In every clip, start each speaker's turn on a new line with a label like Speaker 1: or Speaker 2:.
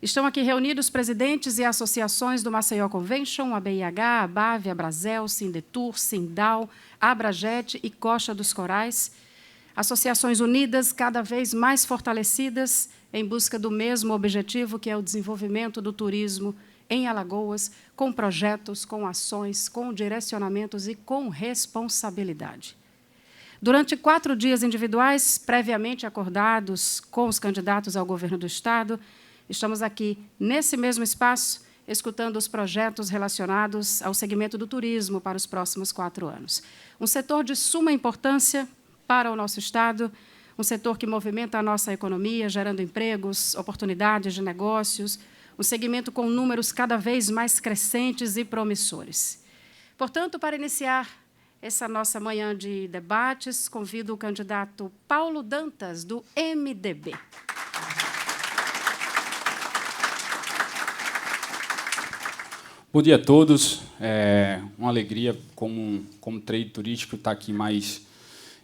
Speaker 1: Estão aqui reunidos presidentes e associações do Maceió Convention, a BIH, a BAV, a Brasel, Sindetur, Sindal, Abrajet e Costa dos Corais, associações unidas, cada vez mais fortalecidas, em busca do mesmo objetivo, que é o desenvolvimento do turismo em Alagoas, com projetos, com ações, com direcionamentos e com responsabilidade. Durante 4 dias individuais, previamente acordados com os candidatos ao governo do Estado, estamos aqui, nesse mesmo espaço, escutando os projetos relacionados ao segmento do turismo para os próximos 4 anos. Um setor de suma importância para o nosso Estado, um setor que movimenta a nossa economia, gerando empregos, oportunidades de negócios, um segmento com números cada vez mais crescentes e promissores. Portanto, para iniciar essa nossa manhã de debates, convido o candidato Paulo Dantas, do MDB.
Speaker 2: Bom dia a todos. É uma alegria, como trade turístico, estar aqui mais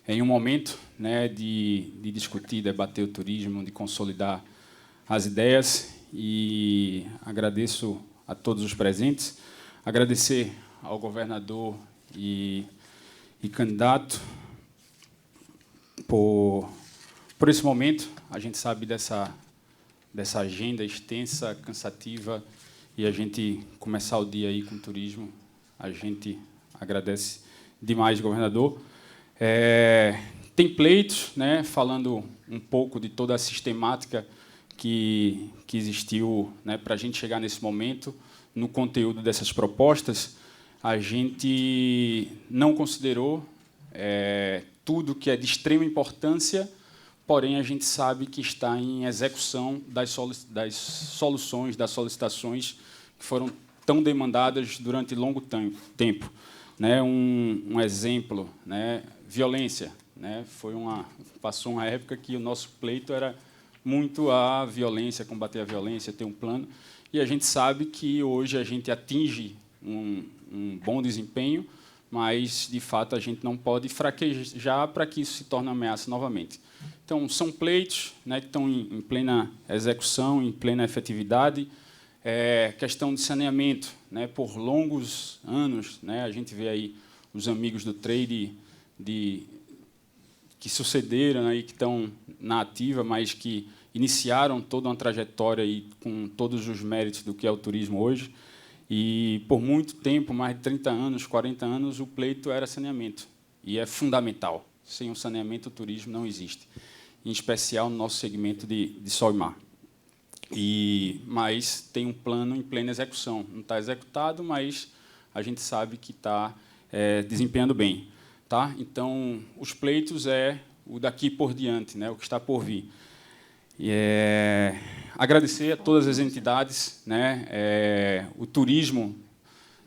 Speaker 2: em um momento, né, de discutir, debater o turismo, de consolidar as ideias. E agradeço a todos os presentes, agradecer ao governador e candidato por esse momento. A gente sabe dessa agenda extensa, cansativa, e a gente começar o dia aí com turismo, a gente agradece demais, governador. Tem pleitos, né, falando um pouco de toda a sistemática que existiu, né, para a gente chegar nesse momento. No conteúdo dessas propostas, a gente não considerou tudo que é de extrema importância, porém a gente sabe que está em execução das soluções, das solicitações que foram tão demandadas durante longo tempo. Né? Um exemplo, né? Violência. Né? Passou uma época que o nosso pleito era muito a violência, combater a violência, ter um plano, e a gente sabe que hoje a gente atinge um bom desempenho, mas, de fato, a gente não pode fraquejar para que isso se torne uma ameaça novamente. Então, são pleitos, né, que estão em plena execução, em plena efetividade. Questão de saneamento, né, por longos anos, né, a gente vê aí os amigos do trade que sucederam, aí, que estão na ativa, mas que iniciaram toda uma trajetória aí, com todos os méritos do que é o turismo hoje. E, por muito tempo, mais de 30 anos, 40 anos, o pleito era saneamento. E é fundamental. Sem o saneamento, o turismo não existe. Em especial no nosso segmento de sol e mar. Mas tem um plano em plena execução. Não está executado, mas a gente sabe que está desempenhando bem. Tá? Então, os pleitos é o daqui por diante, né, o que está por vir. Agradecer a todas as entidades. Né, o turismo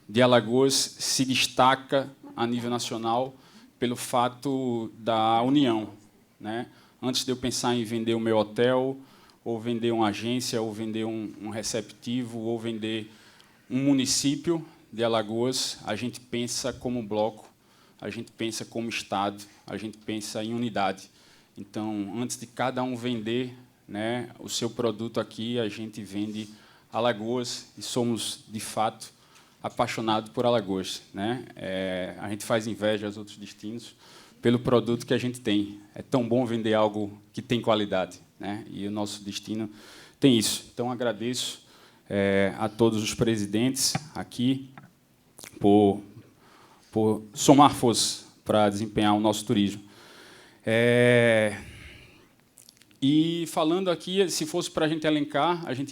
Speaker 2: de Alagoas se destaca a nível nacional pelo fato da união. Né? Antes de eu pensar em vender o meu hotel, ou vender uma agência, ou vender um receptivo, ou vender um município de Alagoas, a gente pensa como bloco, a gente pensa como Estado, a gente pensa em unidade. Então, antes de cada um vender, né, o seu produto aqui, a gente vende Alagoas e somos, de fato, apaixonados por Alagoas. Né? A gente faz inveja aos outros destinos pelo produto que a gente tem. É tão bom vender algo que tem qualidade. Né? E o nosso destino tem isso. Então, agradeço a todos os presidentes aqui por somar força para desempenhar o nosso turismo. E falando aqui, se fosse para a gente ia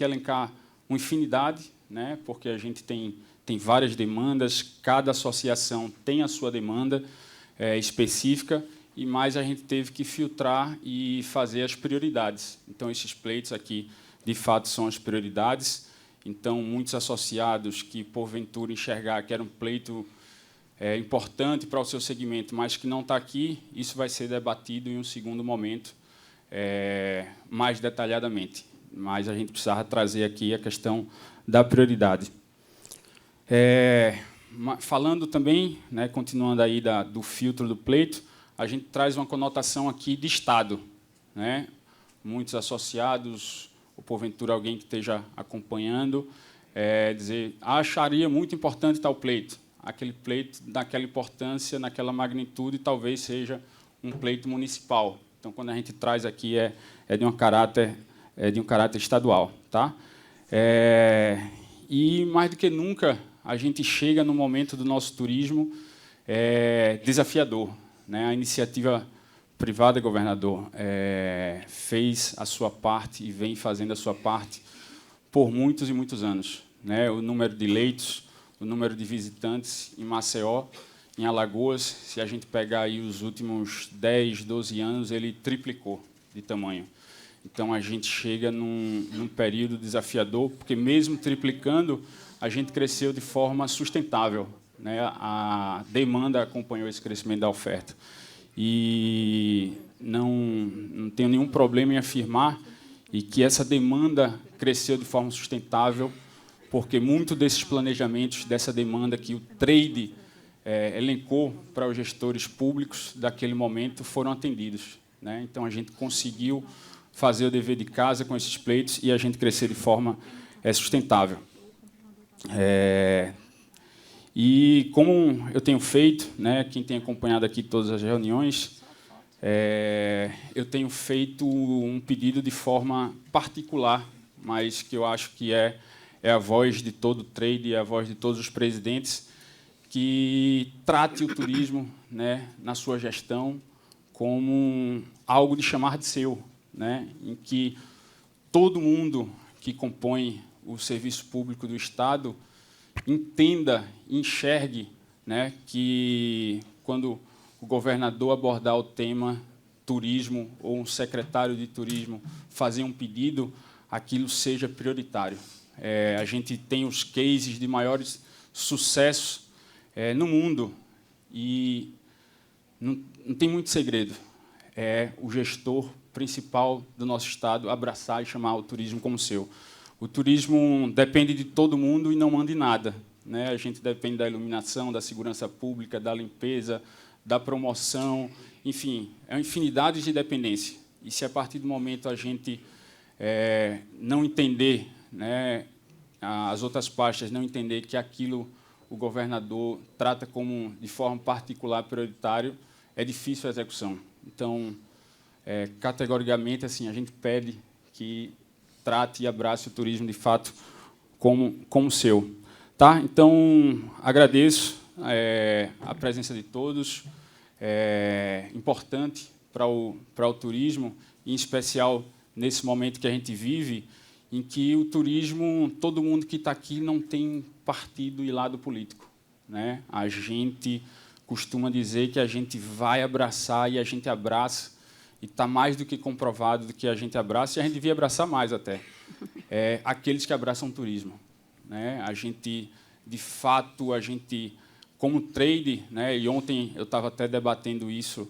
Speaker 2: elencar uma infinidade, né? Porque a gente tem várias demandas, cada associação tem a sua demanda específica, e mais a gente teve que filtrar e fazer as prioridades. Então, esses pleitos aqui, de fato, são as prioridades. Então, muitos associados que, porventura, enxergar que era um pleito importante para o seu segmento, mas que não está aqui, isso vai ser debatido em um segundo momento, mais detalhadamente. Mas a gente precisava trazer aqui a questão da prioridade. Falando também, né, continuando aí do filtro do pleito, a gente traz uma conotação aqui de Estado. Né? Muitos associados ou porventura alguém que esteja acompanhando, dizer, acharia muito importante tal pleito. Aquele pleito, daquela importância, naquela magnitude, talvez seja um pleito municipal. Então, quando a gente traz aqui, de um caráter estadual. Tá? E, mais do que nunca, a gente chega no momento do nosso turismo desafiador. Né? A iniciativa privada, governador, fez a sua parte e vem fazendo a sua parte por muitos e muitos anos. Né? O número de leitos, o número de visitantes em Maceió, em Alagoas, se a gente pegar aí os últimos 10, 12 anos, ele triplicou de tamanho. Então, a gente chega num período desafiador, porque, mesmo triplicando, a gente cresceu de forma sustentável. Né? A demanda acompanhou esse crescimento da oferta. E não tenho nenhum problema em afirmar que essa demanda cresceu de forma sustentável, porque muito desses planejamentos, dessa demanda que o trade elencou para os gestores públicos daquele momento, foram atendidos. Né? Então, a gente conseguiu fazer o dever de casa com esses pleitos e a gente crescer de forma sustentável. E como eu tenho feito, né, quem tem acompanhado aqui todas as reuniões, eu tenho feito um pedido de forma particular, mas que eu acho que é a voz de todo o trade, é a voz de todos os presidentes, que trate o turismo, né, na sua gestão como algo de chamar de seu, né, em que todo mundo que compõe o serviço público do Estado entenda, enxergue, né, que quando o governador abordar o tema turismo ou um secretário de turismo fazer um pedido, aquilo seja prioritário. A gente tem os cases de maiores sucessos no mundo e não tem muito segredo. É o gestor principal do nosso Estado abraçar e chamar o turismo como seu. O turismo depende de todo mundo e não manda em nada. Né? A gente depende da iluminação, da segurança pública, da limpeza, da promoção, enfim, é uma infinidade de dependência. E se a partir do momento a gente não entender, né, as outras pastas não entender que aquilo o governador trata como, de forma particular, prioritário, é difícil a execução. Então, categoricamente, assim, a gente pede que trate e abrace o turismo, de fato, como seu. Tá? Então, agradeço a presença de todos. É importante para o turismo, em especial nesse momento que a gente vive, em que o turismo, todo mundo que está aqui não tem partido e lado político. Né? A gente costuma dizer que a gente vai abraçar e a gente abraça, e está mais do que comprovado do que a gente abraça, e a gente devia abraçar mais até, aqueles que abraçam o turismo. Né? A gente, de fato, como trade, né, e ontem eu estava até debatendo isso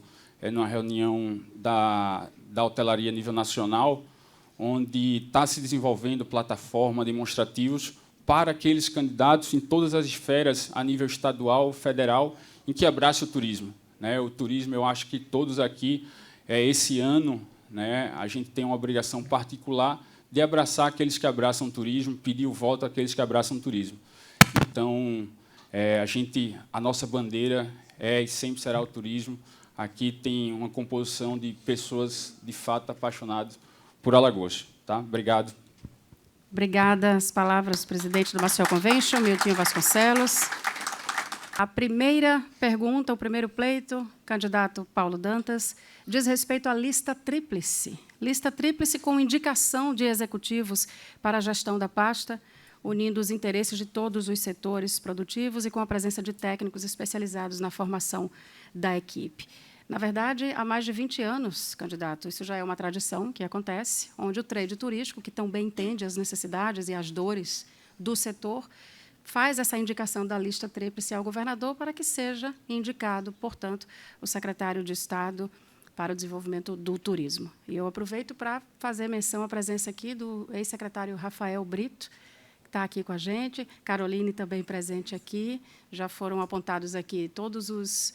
Speaker 2: numa reunião da hotelaria a nível nacional, onde está se desenvolvendo plataforma, demonstrativos, para aqueles candidatos em todas as esferas, a nível estadual, federal, em que abrace o turismo. Né? O turismo, eu acho que todos aqui, esse ano, né, a gente tem uma obrigação particular de abraçar aqueles que abraçam o turismo, pedir o voto àqueles que abraçam o turismo. Então, a nossa bandeira e sempre será o turismo. Aqui tem uma composição de pessoas, de fato, apaixonadas por Alagoas. Tá? Obrigado.
Speaker 1: Obrigada. As palavras do presidente do Maceió Convention, Miltinho Vasconcelos. A primeira pergunta, o primeiro pleito, candidato Paulo Dantas, diz respeito à lista tríplice. Lista tríplice com indicação de executivos para a gestão da pasta, unindo os interesses de todos os setores produtivos e com a presença de técnicos especializados na formação da equipe. Na verdade, há mais de 20 anos, candidato, isso já é uma tradição que acontece, onde o trade turístico, que tão bem entende as necessidades e as dores do setor, faz essa indicação da lista tríplice ao governador para que seja indicado, portanto, o secretário de Estado para o desenvolvimento do turismo. E eu aproveito para fazer menção à presença aqui do ex-secretário Rafael Brito, que está aqui com a gente, Caroline também presente aqui, já foram apontados aqui todos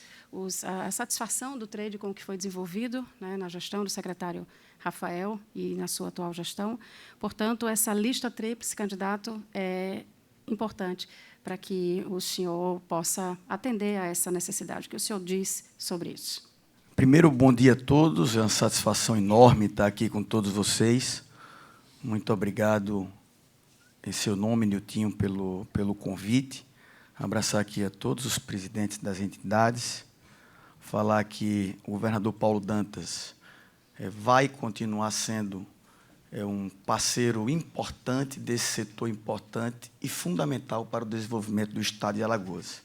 Speaker 1: a satisfação do trade com o que foi desenvolvido, né, na gestão do secretário Rafael, e na sua atual gestão. Portanto, essa lista tríplice, candidato, é importante para que o senhor possa atender a essa necessidade. O que o senhor diz sobre isso?
Speaker 3: Primeiro, bom dia a todos. É uma satisfação enorme estar aqui com todos vocês. Muito obrigado, em seu nome, Niltinho, pelo convite. Abraçar aqui a todos os presidentes das entidades. Falar que o governador Paulo Dantas vai continuar sendo um parceiro importante desse setor importante e fundamental para o desenvolvimento do Estado de Alagoas.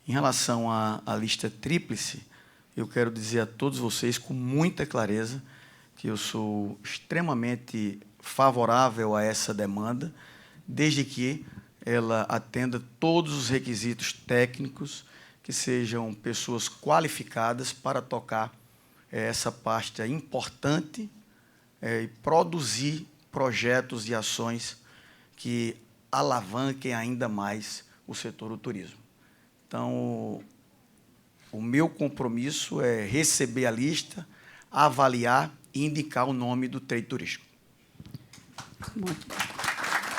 Speaker 3: Em relação à lista tríplice, eu quero dizer a todos vocês com muita clareza que eu sou extremamente favorável a essa demanda, desde que ela atenda todos os requisitos técnicos, que sejam pessoas qualificadas para tocar essa pasta importante e produzir projetos e ações que alavanquem ainda mais o setor do turismo. Então, o meu compromisso é receber a lista, avaliar e indicar o nome do trade turístico.
Speaker 1: Muito bom.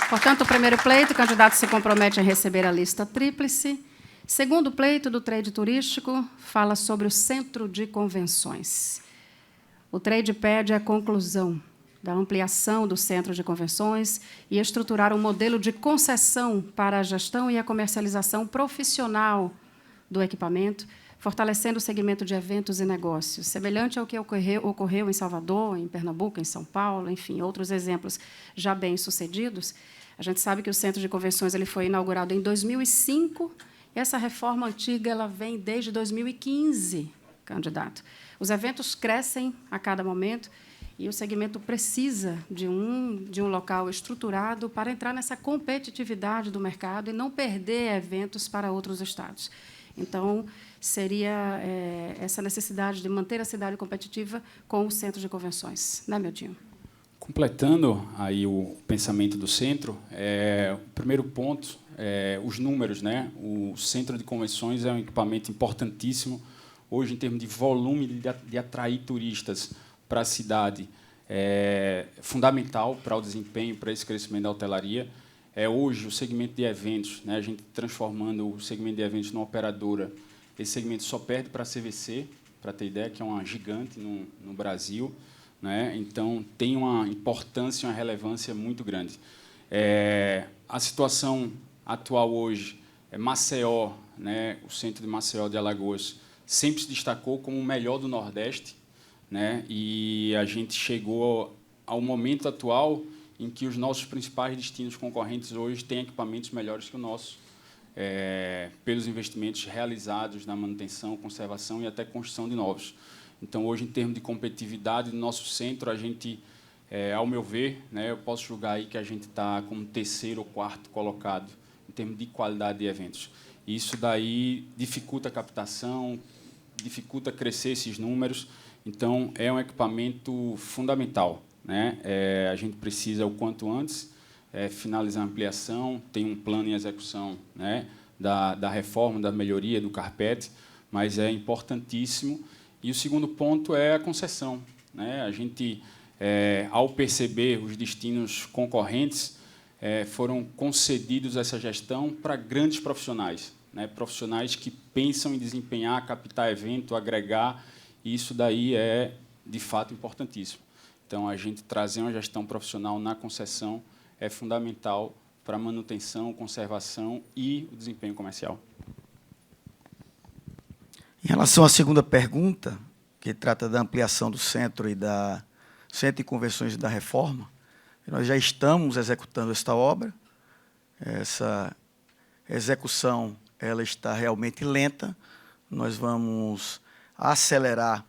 Speaker 1: Portanto, o primeiro pleito, o candidato se compromete a receber a lista tríplice. Segundo pleito do trade turístico, fala sobre o centro de convenções. O trade pede a conclusão da ampliação do centro de convenções e estruturar um modelo de concessão para a gestão e a comercialização profissional do equipamento, fortalecendo o segmento de eventos e negócios, semelhante ao que ocorreu em Salvador, em Pernambuco, em São Paulo, enfim, outros exemplos já bem-sucedidos. A gente sabe que o centro de convenções ele foi inaugurado em 2005, e essa reforma antiga ela vem desde 2015, candidato. Os eventos crescem a cada momento e o segmento precisa de um local estruturado para entrar nessa competitividade do mercado e não perder eventos para outros estados. Então, seria essa necessidade de manter a cidade competitiva com o centro de convenções. Né, Miltinho?
Speaker 2: Completando aí o pensamento do centro, o primeiro ponto os números, né? O centro de convenções é um equipamento importantíssimo hoje em termos de volume de atrair turistas para a cidade, é fundamental para o desempenho, para esse crescimento da hotelaria. Hoje o segmento de eventos, né? A gente transformando o segmento de eventos numa operadora, esse segmento só perde para a CVC, para ter ideia, que é uma gigante no Brasil, né? Então tem uma importância, uma relevância muito grande. A situação atual hoje Maceió, né? O centro de Maceió de Alagoas sempre se destacou como o melhor do Nordeste, né? E a gente chegou ao momento atual em que os nossos principais destinos concorrentes hoje têm equipamentos melhores que o nosso, pelos investimentos realizados na manutenção, conservação e até construção de novos. Então, hoje, em termos de competitividade do nosso centro, a gente, ao meu ver, né, eu posso julgar aí que a gente está como terceiro ou quarto colocado em termos de qualidade de eventos. Isso daí dificulta a captação, dificulta crescer esses números. Então, é um equipamento fundamental, né? A gente precisa, o quanto antes, finalizar a ampliação, tem um plano em execução, né, da reforma, da melhoria do carpete, mas é importantíssimo. E o segundo ponto é a concessão, né? A gente, ao perceber os destinos concorrentes, foram concedidos essa gestão para grandes profissionais, né? Profissionais que pensam em desempenhar, captar evento, agregar, e isso daí é, de fato, importantíssimo. Então, a gente trazer uma gestão profissional na concessão é fundamental para a manutenção, conservação e o desempenho comercial.
Speaker 3: Em relação à segunda pergunta, que trata da ampliação do centro e da Centro de Convenções e da reforma, nós já estamos executando esta obra. Essa execução ela está realmente lenta. Nós vamos acelerar,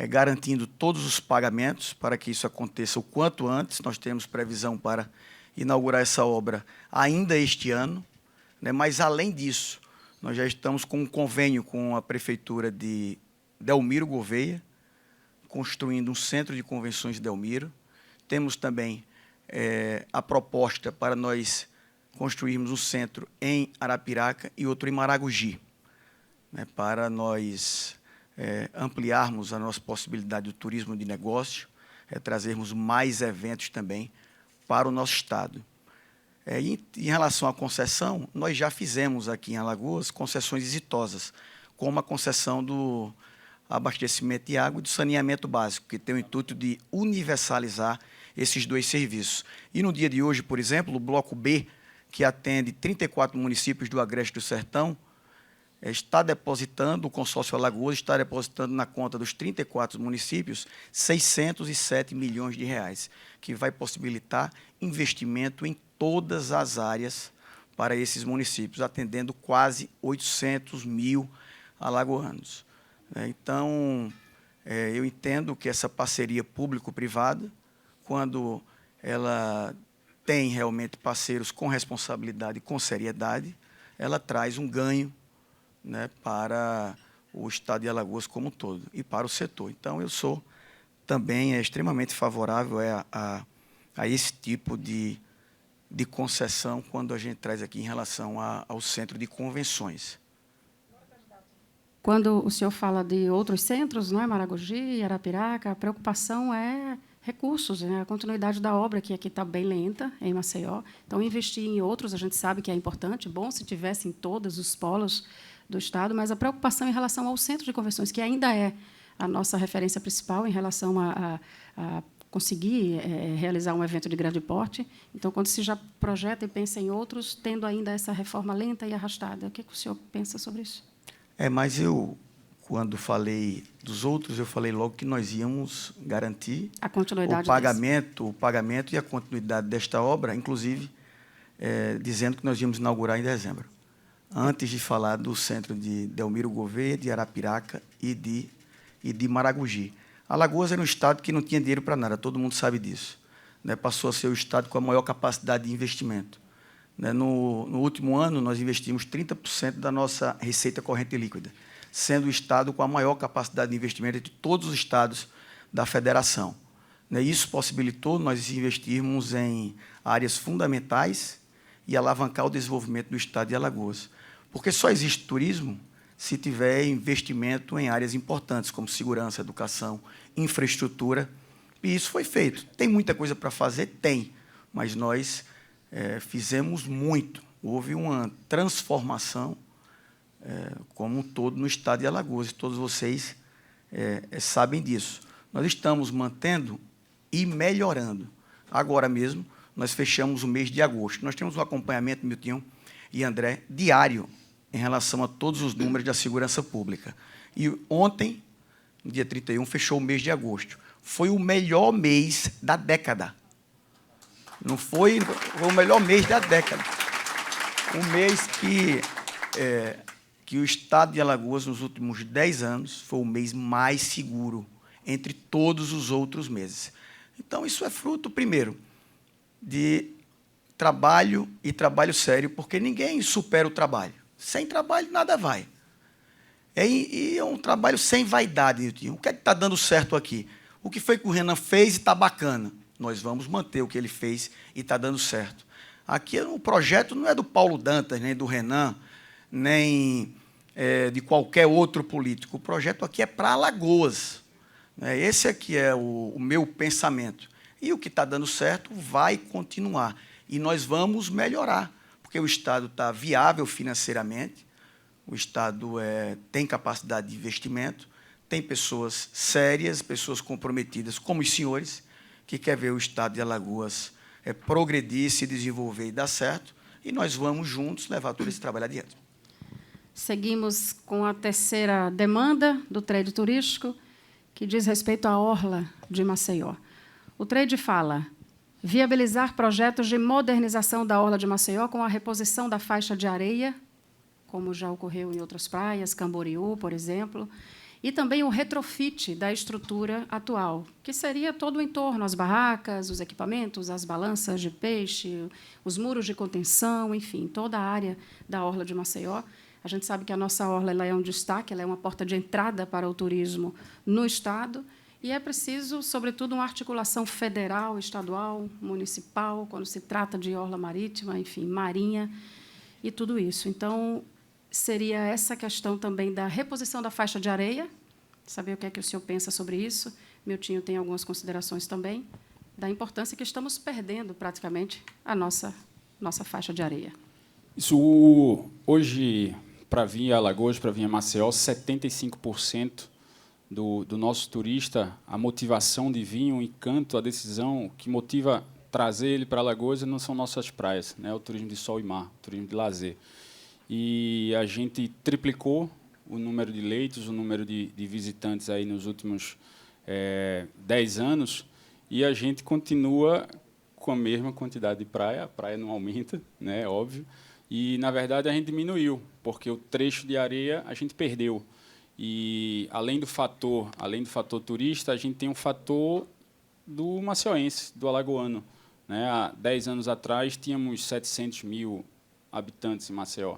Speaker 3: garantindo todos os pagamentos para que isso aconteça o quanto antes. Nós temos previsão para inaugurar essa obra ainda este ano, né? Mas, além disso, nós já estamos com um convênio com a Prefeitura de Delmiro Gouveia, construindo um centro de convenções de Delmiro. Temos também a proposta para nós construirmos um centro em Arapiraca e outro em Maragogi, né, para nós ampliarmos a nossa possibilidade do turismo de negócio, trazermos mais eventos também para o nosso estado. Em relação à concessão, nós já fizemos aqui em Alagoas concessões exitosas, como a concessão do abastecimento de água e do saneamento básico, que tem o intuito de universalizar esses dois serviços. E no dia de hoje, por exemplo, o Bloco B, que atende 34 municípios do Agreste do Sertão, está depositando, o consórcio Alagoas está depositando na conta dos 34 municípios 607 milhões de reais, que vai possibilitar investimento em todas as áreas para esses municípios, atendendo quase 800 mil alagoanos. Então, eu entendo que essa parceria público-privada, quando ela tem realmente parceiros com responsabilidade e com seriedade, ela traz um ganho, né, para o estado de Alagoas como um todo e para o setor. Então, eu sou também extremamente favorável a esse tipo de concessão quando a gente traz aqui em relação ao centro de convenções.
Speaker 1: Quando o senhor fala de outros centros, não é, Maragogi, Arapiraca, a preocupação é recursos, né? A continuidade da obra, que aqui está bem lenta, em Maceió. Então, investir em outros, a gente sabe que é importante, bom se tivesse em todos os polos do estado, mas a preocupação em relação ao centro de convenções, que ainda é a nossa referência principal em relação a conseguir realizar um evento de grande porte. Então, quando se já projeta e pensa em outros, tendo ainda essa reforma lenta e arrastada, o que o senhor pensa sobre isso?
Speaker 3: Mas eu, quando falei dos outros, eu falei logo que nós íamos garantir
Speaker 1: a continuidade
Speaker 3: o pagamento e a continuidade desta obra, inclusive dizendo que nós íamos inaugurar em dezembro, antes de falar do centro de Delmiro Gouveia, de Arapiraca e de Maragogi. Alagoas era um estado que não tinha dinheiro para nada, todo mundo sabe disso, né? Passou a ser o estado com a maior capacidade de investimento. No último ano, nós investimos 30% da nossa receita corrente líquida, sendo o estado com a maior capacidade de investimento de todos os estados da federação. Isso possibilitou nós investirmos em áreas fundamentais e alavancar o desenvolvimento do estado de Alagoas. Porque só existe turismo se tiver investimento em áreas importantes, como segurança, educação, infraestrutura, e isso foi feito. Tem muita coisa para fazer? Tem, mas nós fizemos muito. Houve uma transformação como um todo no estado de Alagoas, e todos vocês sabem disso. Nós estamos mantendo e melhorando. Agora mesmo, nós fechamos o mês de agosto. Nós temos um acompanhamento, Milton e André, diário, em relação a todos os números da segurança pública. E ontem, no dia 31, fechou o mês de agosto. Foi o melhor mês da década. Não foi o melhor mês da década. Um mês que o estado de Alagoas, nos últimos 10 anos, foi o mês mais seguro entre todos os outros meses. Então, isso é fruto, primeiro, de trabalho e trabalho sério, porque ninguém supera o trabalho. Sem trabalho, nada vai. E é um trabalho sem vaidade. O que é que está dando certo aqui? O que foi que o Renan fez e está bacana? Nós vamos manter o que ele fez e está dando certo. Aqui o projeto não é do Paulo Dantas, nem do Renan, nem de qualquer outro político. O projeto aqui é para Alagoas. Esse aqui é o meu pensamento. E o que está dando certo vai continuar. E nós vamos melhorar, porque o estado está viável financeiramente, o estado tem capacidade de investimento, tem pessoas sérias, pessoas comprometidas, como os senhores, que querem ver o estado de Alagoas progredir, se desenvolver e dar certo, e nós vamos juntos levar todo esse trabalho adiante.
Speaker 1: Seguimos com a terceira demanda do trade turístico, que diz respeito à orla de Maceió. O trade fala: viabilizar projetos de modernização da orla de Maceió com a reposição da faixa de areia, como já ocorreu em outras praias, Camboriú, por exemplo, e também o retrofit da estrutura atual, que seria todo o entorno, as barracas, os equipamentos, as balanças de peixe, os muros de contenção, enfim, toda a área da orla de Maceió. A gente sabe que a nossa orla ela é um destaque, ela é uma porta de entrada para o turismo no estado, e é preciso, sobretudo, uma articulação federal, estadual, municipal, quando se trata de orla marítima, enfim, marinha, e tudo isso. Então, seria essa questão também da reposição da faixa de areia, saber o que é que o senhor pensa sobre isso, Miltinho tem algumas considerações também da importância que estamos perdendo praticamente a nossa faixa de areia.
Speaker 2: Isso hoje, para vir a Alagoas, para vir a Maceió, 75% do nosso turista, a motivação de vir, o encanto, a decisão que motiva trazer ele para Alagoas não são nossas praias, né? O turismo de sol e mar, o turismo de lazer. E a gente triplicou o número de leitos, o número de visitantes aí nos últimos 10 anos, e a gente continua com a mesma quantidade de praia, a praia não aumenta, né, óbvio, e, na verdade, a gente diminuiu, porque o trecho de areia a gente perdeu. E, além do fator turista, a gente tem um fator do maceiense, do alagoano, né? Há 10 anos atrás, tínhamos 700 mil habitantes em Maceió,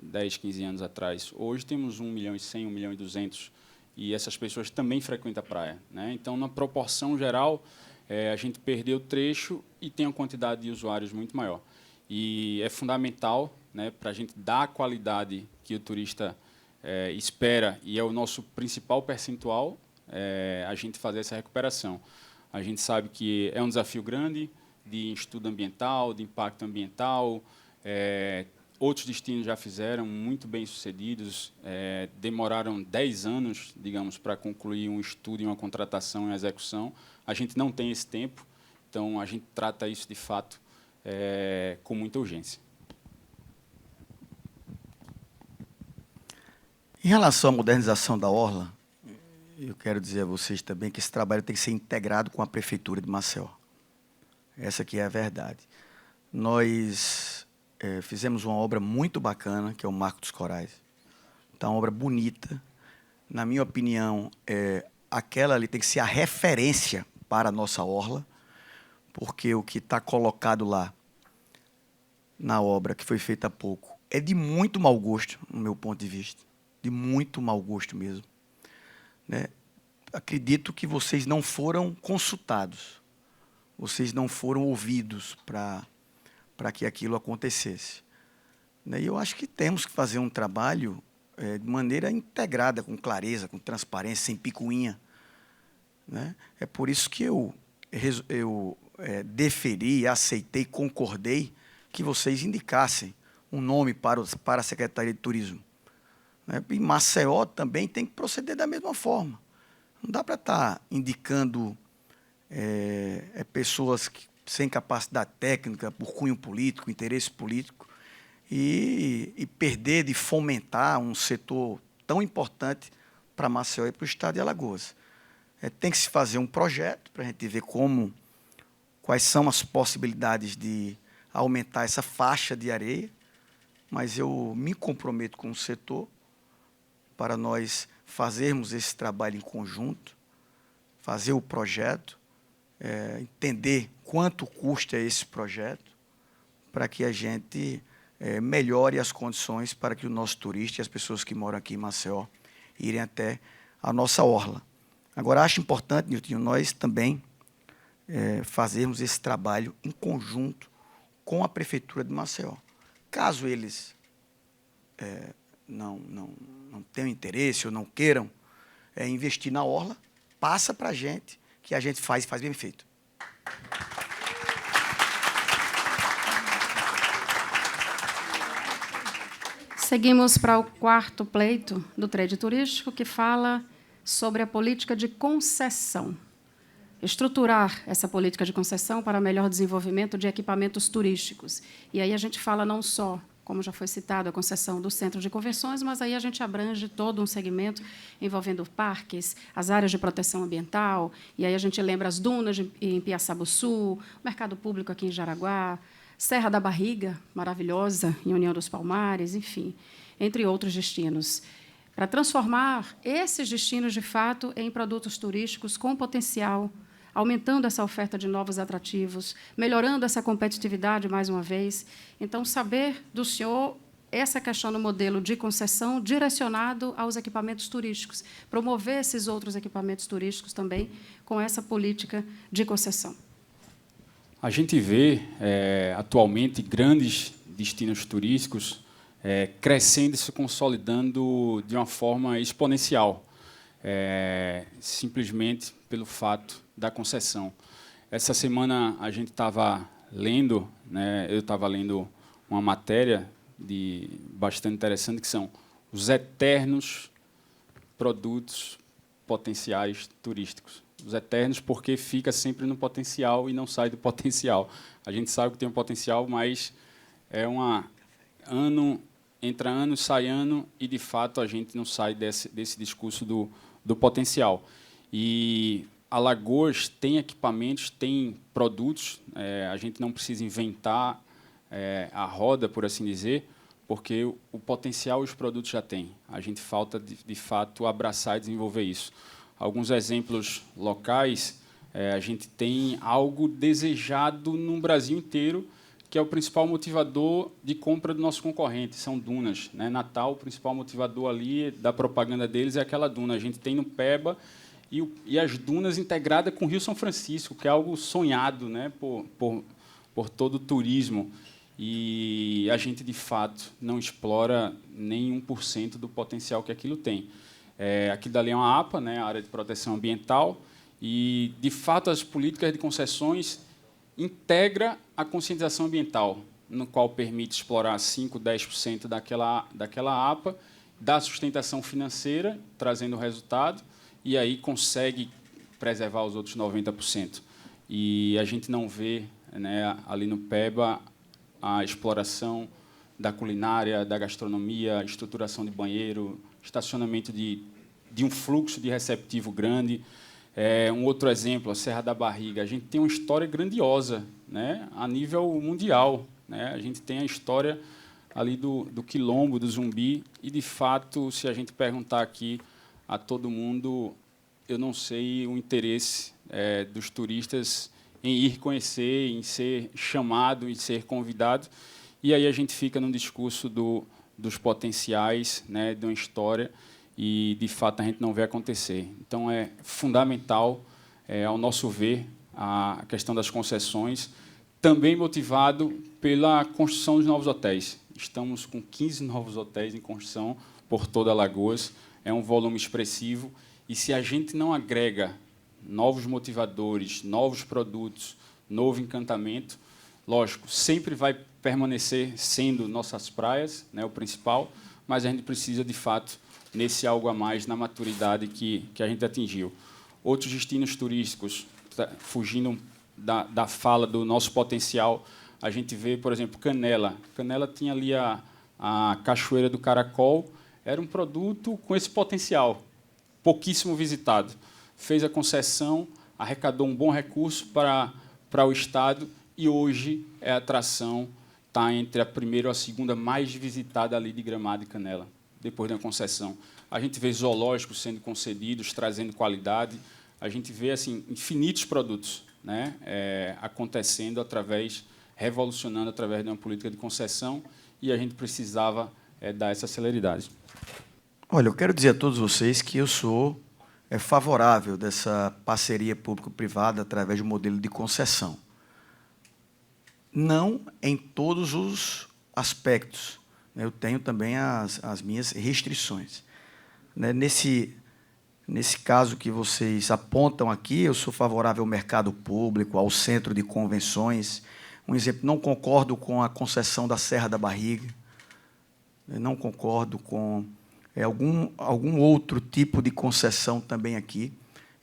Speaker 2: 10, 15 anos atrás. Hoje temos 1.100.000, 1.200.000, e essas pessoas também frequentam a praia, né? Então, na proporção geral, a gente perdeu o trecho e tem uma quantidade de usuários muito maior. E é fundamental, né, para a gente dar a qualidade que o turista espera, e é o nosso principal percentual, a gente fazer essa recuperação. A gente sabe que é um desafio grande de estudo ambiental, de impacto ambiental. Outros destinos já fizeram, muito bem-sucedidos, demoraram 10 anos, digamos, para concluir um estudo, uma contratação e uma execução. A gente não tem esse tempo, então a gente trata isso, de fato, com muita urgência.
Speaker 3: Em relação à modernização da orla, eu quero dizer a vocês também que esse trabalho tem que ser integrado com a Prefeitura de Maceió. Essa aqui é a verdade. Nós fizemos uma obra muito bacana, que é o Marco dos Corais. Então, uma obra bonita. Na minha opinião, aquela ali tem que ser a referência para a nossa orla, porque o que está colocado lá na obra, que foi feita há pouco, é de muito mau gosto, no meu ponto de vista. De muito mau gosto mesmo, né? Acredito que vocês não foram consultados, vocês não foram ouvidos para que aquilo acontecesse, né? E eu acho que temos que fazer um trabalho de maneira integrada, com clareza, com transparência, sem picuinha, né? É por isso que eu deferi, aceitei, concordei que vocês indicassem um nome para a Secretaria de Turismo. E Maceió também tem que proceder da mesma forma. Não dá para estar indicando pessoas sem capacidade técnica, por cunho político, interesse político, e perder de fomentar um setor tão importante para Maceió e para o estado de Alagoas. Tem que se fazer um projeto para a gente ver quais são as possibilidades de aumentar essa faixa de areia, mas eu me comprometo com o setor para nós fazermos esse trabalho em conjunto, fazer o projeto, entender quanto custa esse projeto, para que a gente melhore as condições para que o nosso turista e as pessoas que moram aqui em Maceió irem até a nossa orla. Agora, acho importante, Niltinho, nós também fazermos esse trabalho em conjunto com a Prefeitura de Maceió. Caso eles não tenham interesse ou não queiram investir na orla, passa para a gente, que a gente faz bem feito.
Speaker 1: Seguimos para o quarto pleito do trade turístico, que fala sobre a política de concessão. Estruturar essa política de concessão para melhor desenvolvimento de equipamentos turísticos. E aí a gente fala não só, como já foi citado, a concessão do centro de convenções, mas aí a gente abrange todo um segmento envolvendo parques, as áreas de proteção ambiental, e aí a gente lembra as dunas em Piaçabuçu, o mercado público aqui em Jaraguá, Serra da Barriga, maravilhosa, em União dos Palmares, enfim, entre outros destinos. Para transformar esses destinos, de fato, em produtos turísticos com potencial, aumentando essa oferta de novos atrativos, melhorando essa competitividade, mais uma vez. Então, saber do senhor essa questão do modelo de concessão direcionado aos equipamentos turísticos, promover esses outros equipamentos turísticos também com essa política de concessão.
Speaker 2: A gente vê, atualmente, grandes destinos turísticos crescendo e se consolidando de uma forma exponencial. Simplesmente pelo fato da concessão. Essa semana a gente estava lendo, né, eu estava lendo uma matéria bastante interessante, que são os eternos produtos potenciais turísticos. Os eternos porque fica sempre no potencial e não sai do potencial. A gente sabe que tem um potencial, mas entra ano, sai ano, e, de fato, a gente não sai desse discurso do potencial. E Alagoas tem equipamentos, tem produtos, a gente não precisa inventar a roda, por assim dizer, porque o potencial e os produtos já têm. A gente falta, de fato, abraçar e desenvolver isso. Alguns exemplos locais, a gente tem algo desejado no Brasil inteiro, que é o principal motivador de compra do nosso concorrente, são dunas, né? Natal, o principal motivador ali da propaganda deles é aquela duna. A gente tem no Peba e as dunas integradas com o Rio São Francisco, que é algo sonhado, né, por todo o turismo. E a gente, de fato, não explora nem 1% do potencial que aquilo tem. Aquilo dali é uma APA, né, a Área de Proteção Ambiental, e, de fato, as políticas de concessões integra a conscientização ambiental, no qual permite explorar 5%, 10% daquela APA, dá sustentação financeira, trazendo resultado, e aí consegue preservar os outros 90%. E a gente não vê, né, ali no Peba, a exploração da culinária, da gastronomia, estruturação de banheiro, estacionamento de um fluxo de receptivo grande. Um outro exemplo, a Serra da Barriga. A gente tem uma história grandiosa, né, a nível mundial, né? A gente tem a história ali do Quilombo, do Zumbi, e, de fato, se a gente perguntar aqui a todo mundo, eu não sei o interesse dos turistas em ir conhecer, em ser chamado, em ser convidado. E aí a gente fica num discurso dos potenciais, né, de uma história, e, de fato, a gente não vê acontecer. Então, é fundamental, ao nosso ver, a questão das concessões, também motivado pela construção dos novos hotéis. Estamos com 15 novos hotéis em construção por toda Alagoas, é um volume expressivo, e se a gente não agrega novos motivadores, novos produtos, novo encantamento, lógico, sempre vai permanecer sendo nossas praias, né, o principal, mas a gente precisa, de fato, nesse algo a mais, na maturidade que a gente atingiu. Outros destinos turísticos, fugindo da fala do nosso potencial, a gente vê, por exemplo, Canela. Canela tinha ali a Cachoeira do Caracol, era um produto com esse potencial, pouquíssimo visitado. Fez a concessão, arrecadou um bom recurso para o Estado, e hoje é a atração, está entre a primeira ou a segunda mais visitada ali de Gramado e Canela, depois da concessão. A gente vê zoológicos sendo concedidos, trazendo qualidade. A gente vê, assim, infinitos produtos, né, acontecendo revolucionando através de uma política de concessão, e a gente precisava dar essa celeridade.
Speaker 3: Olha, eu quero dizer a todos vocês que eu sou favorável dessa parceria público-privada através do modelo de concessão. Não em todos os aspectos. Eu tenho também as minhas restrições. Nesse caso que vocês apontam aqui, eu sou favorável ao mercado público, ao centro de convenções. Um exemplo, não concordo com a concessão da Serra da Barriga, não concordo com algum outro tipo de concessão também aqui.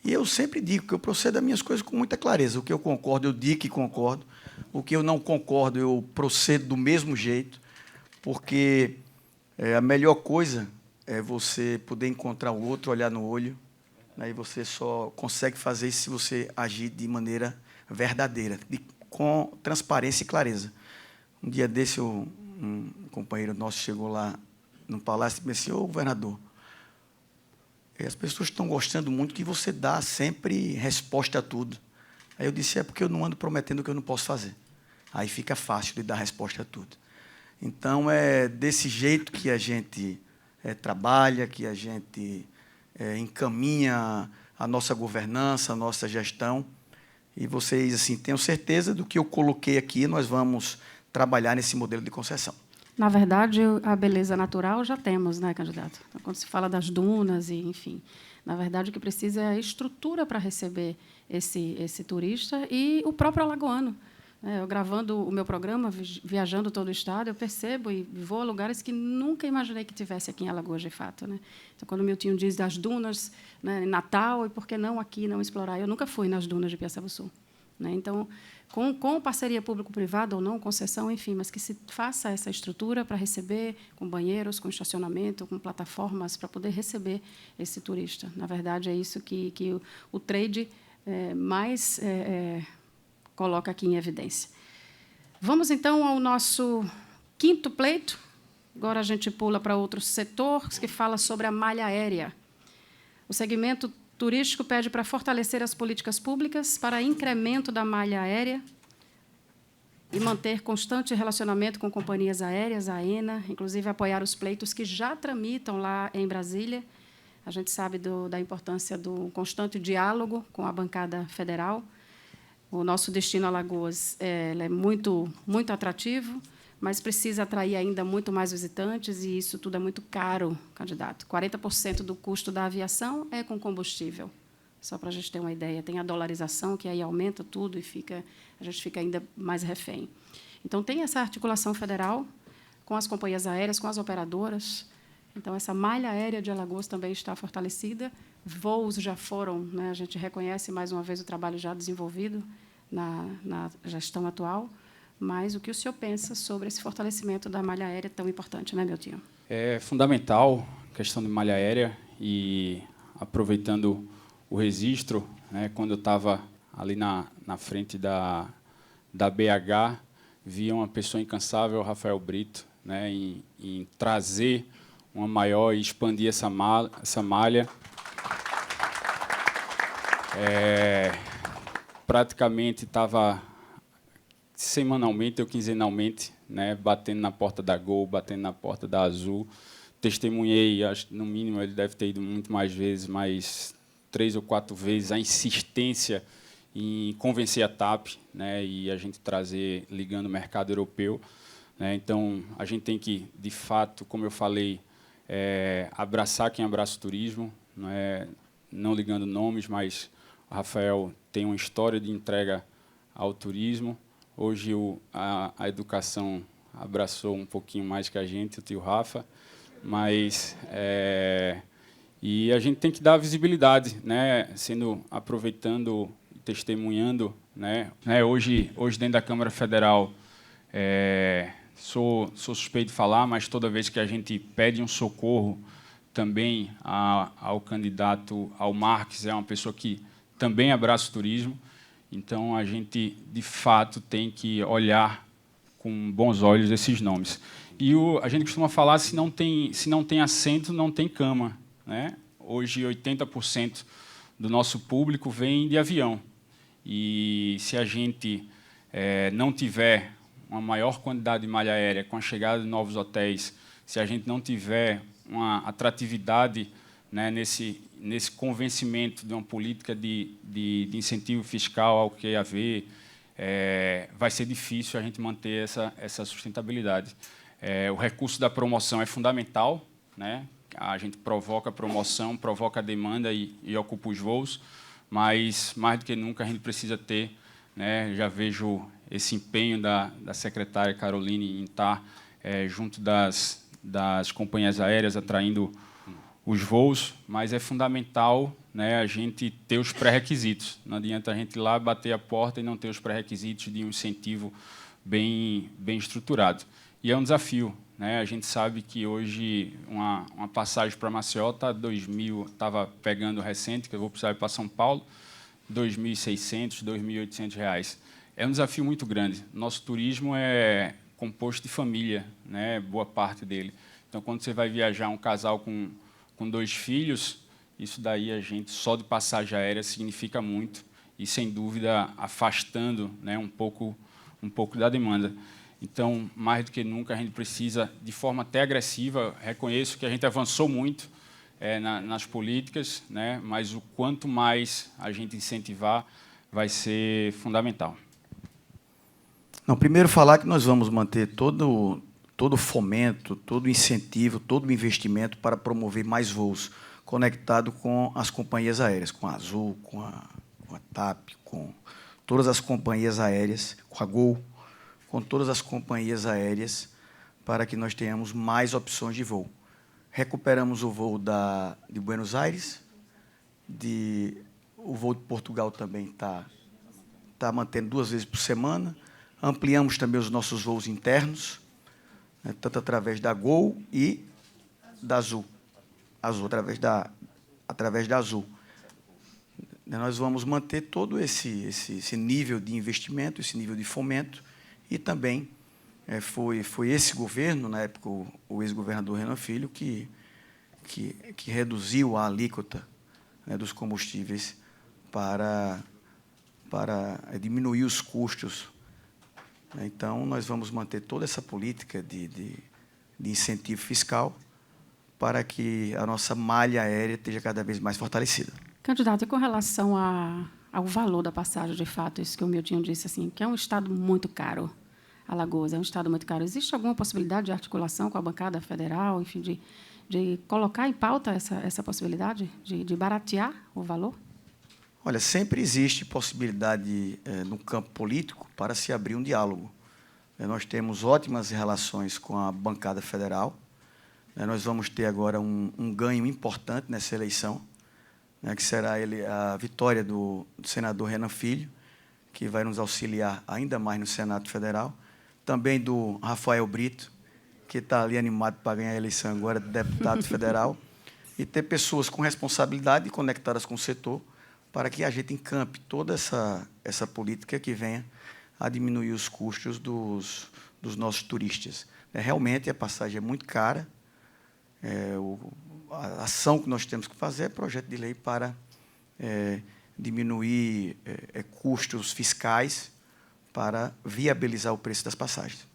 Speaker 3: E eu sempre digo que eu procedo as minhas coisas com muita clareza. O que eu concordo, eu digo que concordo. O que eu não concordo, eu procedo do mesmo jeito, porque a melhor coisa é você poder encontrar o outro, olhar no olho, né, e você só consegue fazer isso se você agir de maneira verdadeira, com transparência e clareza. Um dia desse, um companheiro nosso chegou lá no palácio e disse: ô, governador, as pessoas estão gostando muito que você dá sempre resposta a tudo. Aí eu disse: é porque eu não ando prometendo o que eu não posso fazer. Aí fica fácil de dar resposta a tudo. Então, é desse jeito que a gente trabalha, que a gente encaminha a nossa governança, a nossa gestão. E vocês, assim, tenham certeza do que eu coloquei aqui, nós vamos trabalhar nesse modelo de concessão.
Speaker 1: Na verdade, a beleza natural já temos, né, candidato? Então, quando se fala das dunas, e, enfim, na verdade, o que precisa é a estrutura para receber esse turista e o próprio alagoano. Eu, gravando o meu programa, viajando todo o estado, eu percebo e vou a lugares que nunca imaginei que tivesse aqui em Alagoas, de fato. Né? Então, quando o Miltinho diz das dunas, né, em Natal, e por que não aqui não explorar? Eu nunca fui nas dunas de Piaçabuçu. Né? Então, com parceria público-privada ou não, concessão, enfim, mas que se faça essa estrutura para receber, com banheiros, com estacionamento, com plataformas, para poder receber esse turista. Na verdade, é isso que o trade mais coloca aqui em evidência. Vamos, então, ao nosso quinto pleito. Agora a gente pula para outro setor, que fala sobre a malha aérea. O segmento turístico pede para fortalecer as políticas públicas para incremento da malha aérea e manter constante relacionamento com companhias aéreas, a AENA, inclusive apoiar os pleitos que já tramitam lá em Brasília. A gente sabe da importância do constante diálogo com a bancada federal. O nosso destino Alagoas é muito, muito atrativo, mas precisa atrair ainda muito mais visitantes, e isso tudo é muito caro, candidato. 40% do custo da aviação é com combustível, só para a gente ter uma ideia. Tem a dolarização, que aí aumenta tudo e a gente fica ainda mais refém. Então, tem essa articulação federal com as companhias aéreas, com as operadoras. Então, essa malha aérea de Alagoas também está fortalecida. Voos já foram, né, a gente reconhece, mais uma vez, o trabalho já desenvolvido na gestão atual. Mas o que o senhor pensa sobre esse fortalecimento da malha aérea tão importante, né, Miltinho?
Speaker 2: É fundamental a questão de malha aérea, e aproveitando o registro, né, quando eu estava ali na frente da BH, via uma pessoa incansável, Rafael Brito, né, em trazer uma maior e expandir essa malha. Praticamente estava semanalmente ou quinzenalmente, né, batendo na porta da Gol, batendo na porta da Azul. Testemunhei, acho que no mínimo ele deve ter ido muito mais vezes, mais 3 ou 4 vezes, a insistência em convencer a TAP, né, e a gente trazer, ligando o mercado europeu. Né. Então, a gente tem que, de fato, como eu falei, abraçar quem abraça o turismo, não ligando nomes, mas o Rafael tem uma história de entrega ao turismo. Hoje a educação abraçou um pouquinho mais que a gente, o tio Rafa, mas e a gente tem que dar visibilidade, né, aproveitando e testemunhando, né. Hoje dentro da Câmara Federal, sou suspeito de falar, mas toda vez que a gente pede um socorro também ao candidato, ao Marques, é uma pessoa que também abraça o turismo. Então, a gente, de fato, tem que olhar com bons olhos esses nomes. E a gente costuma falar, se não tem assento, não tem cama. Né? Hoje, 80% do nosso público vem de avião. E se a gente não tiver uma maior quantidade de malha aérea, com a chegada de novos hotéis, se a gente não tiver uma atratividade, né, nesse convencimento de uma política de incentivo fiscal ao QAV, vai ser difícil a gente manter essa sustentabilidade. O recurso da promoção é fundamental, né? A gente provoca a promoção, provoca a demanda e ocupa os voos, mas, mais do que nunca, a gente precisa ter, né, já vejo esse empenho da secretária Caroline em estar junto das companhias aéreas, atraindo os voos, mas é fundamental, né, a gente ter os pré-requisitos. Não adianta a gente ir lá bater a porta e não ter os pré-requisitos de um incentivo bem estruturado. E é um desafio. Né? A gente sabe que hoje uma passagem para Maceió está estava pegando recente, que eu vou precisar ir para São Paulo, R$ 2.600, R$ 2.800. É um desafio muito grande. Nosso turismo é composto de família, né, boa parte dele. Então, quando você vai viajar um casal com 2 filhos, isso daí a gente, só de passagem aérea, significa muito e, sem dúvida, afastando, né, um pouco da demanda. Então, mais do que nunca, a gente precisa, de forma até agressiva, reconheço que a gente avançou muito nas políticas, né, mas o quanto mais a gente incentivar vai ser fundamental.
Speaker 3: Não, primeiro falar que nós vamos manter todo todo o fomento, todo o incentivo, todo o investimento para promover mais voos conectado com as companhias aéreas, com a Azul, com a TAP, com todas as companhias aéreas, com a Gol, com todas as companhias aéreas, para que nós tenhamos mais opções de voo. Recuperamos o voo de Buenos Aires, o voo de Portugal também está mantendo 2 vezes por semana. Ampliamos também os nossos voos internos, né, tanto através da Gol e da Azul, através da Azul. Nós vamos manter todo esse nível de investimento, esse nível de fomento, e também foi esse governo, na época, o ex-governador Renan Filho, que reduziu a alíquota, né, dos combustíveis para diminuir os custos. Então, nós vamos manter toda essa política de incentivo fiscal para que a nossa malha aérea esteja cada vez mais fortalecida.
Speaker 1: Candidato, e com relação ao valor da passagem, de fato, isso que o Miltinho disse, assim, que é um estado muito caro, Alagoas é um estado muito caro. Existe alguma possibilidade de articulação com a bancada federal, enfim, de colocar em pauta essa possibilidade de baratear o valor?
Speaker 3: Olha, sempre existe possibilidade no campo político para se abrir um diálogo. Nós temos ótimas relações com a bancada federal. Nós vamos ter agora um ganho importante nessa eleição, né, que será a vitória do senador Renan Filho, que vai nos auxiliar ainda mais no Senado Federal. Também do Rafael Brito, que está ali animado para ganhar a eleição agora de deputado federal, e ter pessoas com responsabilidade e conectadas com o setor, para que a gente encampe toda essa política que venha a diminuir os custos dos nossos turistas. Realmente, a passagem é muito cara. A ação que nós temos que fazer é projeto de lei para diminuir custos fiscais, para viabilizar o preço das passagens.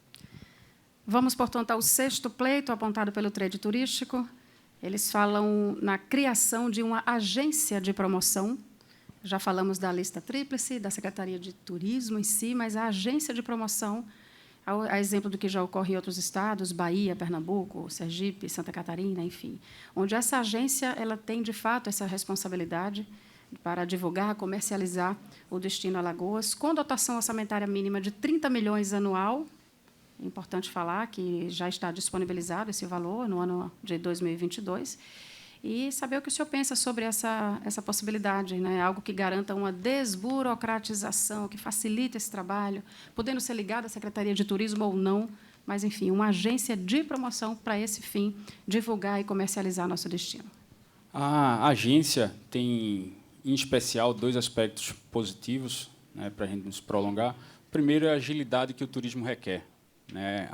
Speaker 1: Vamos, portanto, ao 6º pleito apontado pelo Trade Turístico. Eles falam na criação de uma agência de promoção. Já falamos da lista tríplice, da Secretaria de Turismo em si, mas a agência de promoção, a exemplo do que já ocorre em outros estados, Bahia, Pernambuco, Sergipe, Santa Catarina, enfim, onde essa agência ela tem, de fato, essa responsabilidade para divulgar, comercializar o destino Alagoas, com dotação orçamentária mínima de 30 milhões anual. É importante falar que já está disponibilizado esse valor no ano de 2022, e saber o que o senhor pensa sobre essa possibilidade, né? Algo que garanta uma desburocratização, que facilite esse trabalho, podendo ser ligado à Secretaria de Turismo ou não, mas, enfim, uma agência de promoção para esse fim, divulgar e comercializar nosso destino.
Speaker 2: A agência tem, em especial, 2 aspectos positivos, né, para a gente nos prolongar. Primeiro, é a agilidade que o turismo requer, né?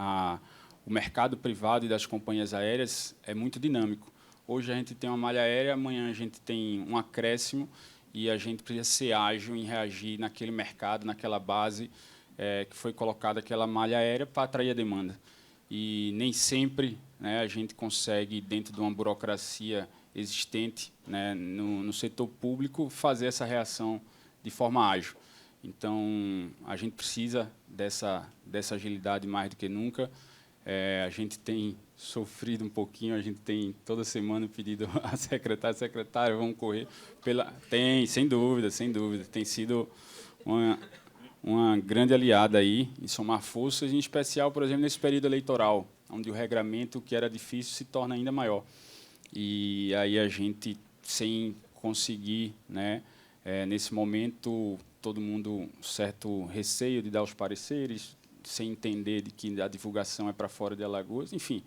Speaker 2: O mercado privado e das companhias aéreas é muito dinâmico. Hoje a gente tem uma malha aérea, amanhã a gente tem um acréscimo e a gente precisa ser ágil em reagir naquele mercado, naquela base que foi colocada aquela malha aérea para atrair a demanda. E nem sempre, né, a gente consegue, dentro de uma burocracia existente, né, no setor público, fazer essa reação de forma ágil. Então, a gente precisa dessa agilidade mais do que nunca. A gente tem sofrido um pouquinho, a gente tem toda semana pedido a secretária, vamos correr Tem, sem dúvida, tem sido uma grande aliada aí em somar forças, em especial, por exemplo, nesse período eleitoral, onde o regramento, que era difícil, se torna ainda maior. E aí a gente, sem conseguir, né, nesse momento, todo mundo certo receio de dar os pareceres, sem entender de que a divulgação é para fora de Alagoas, enfim,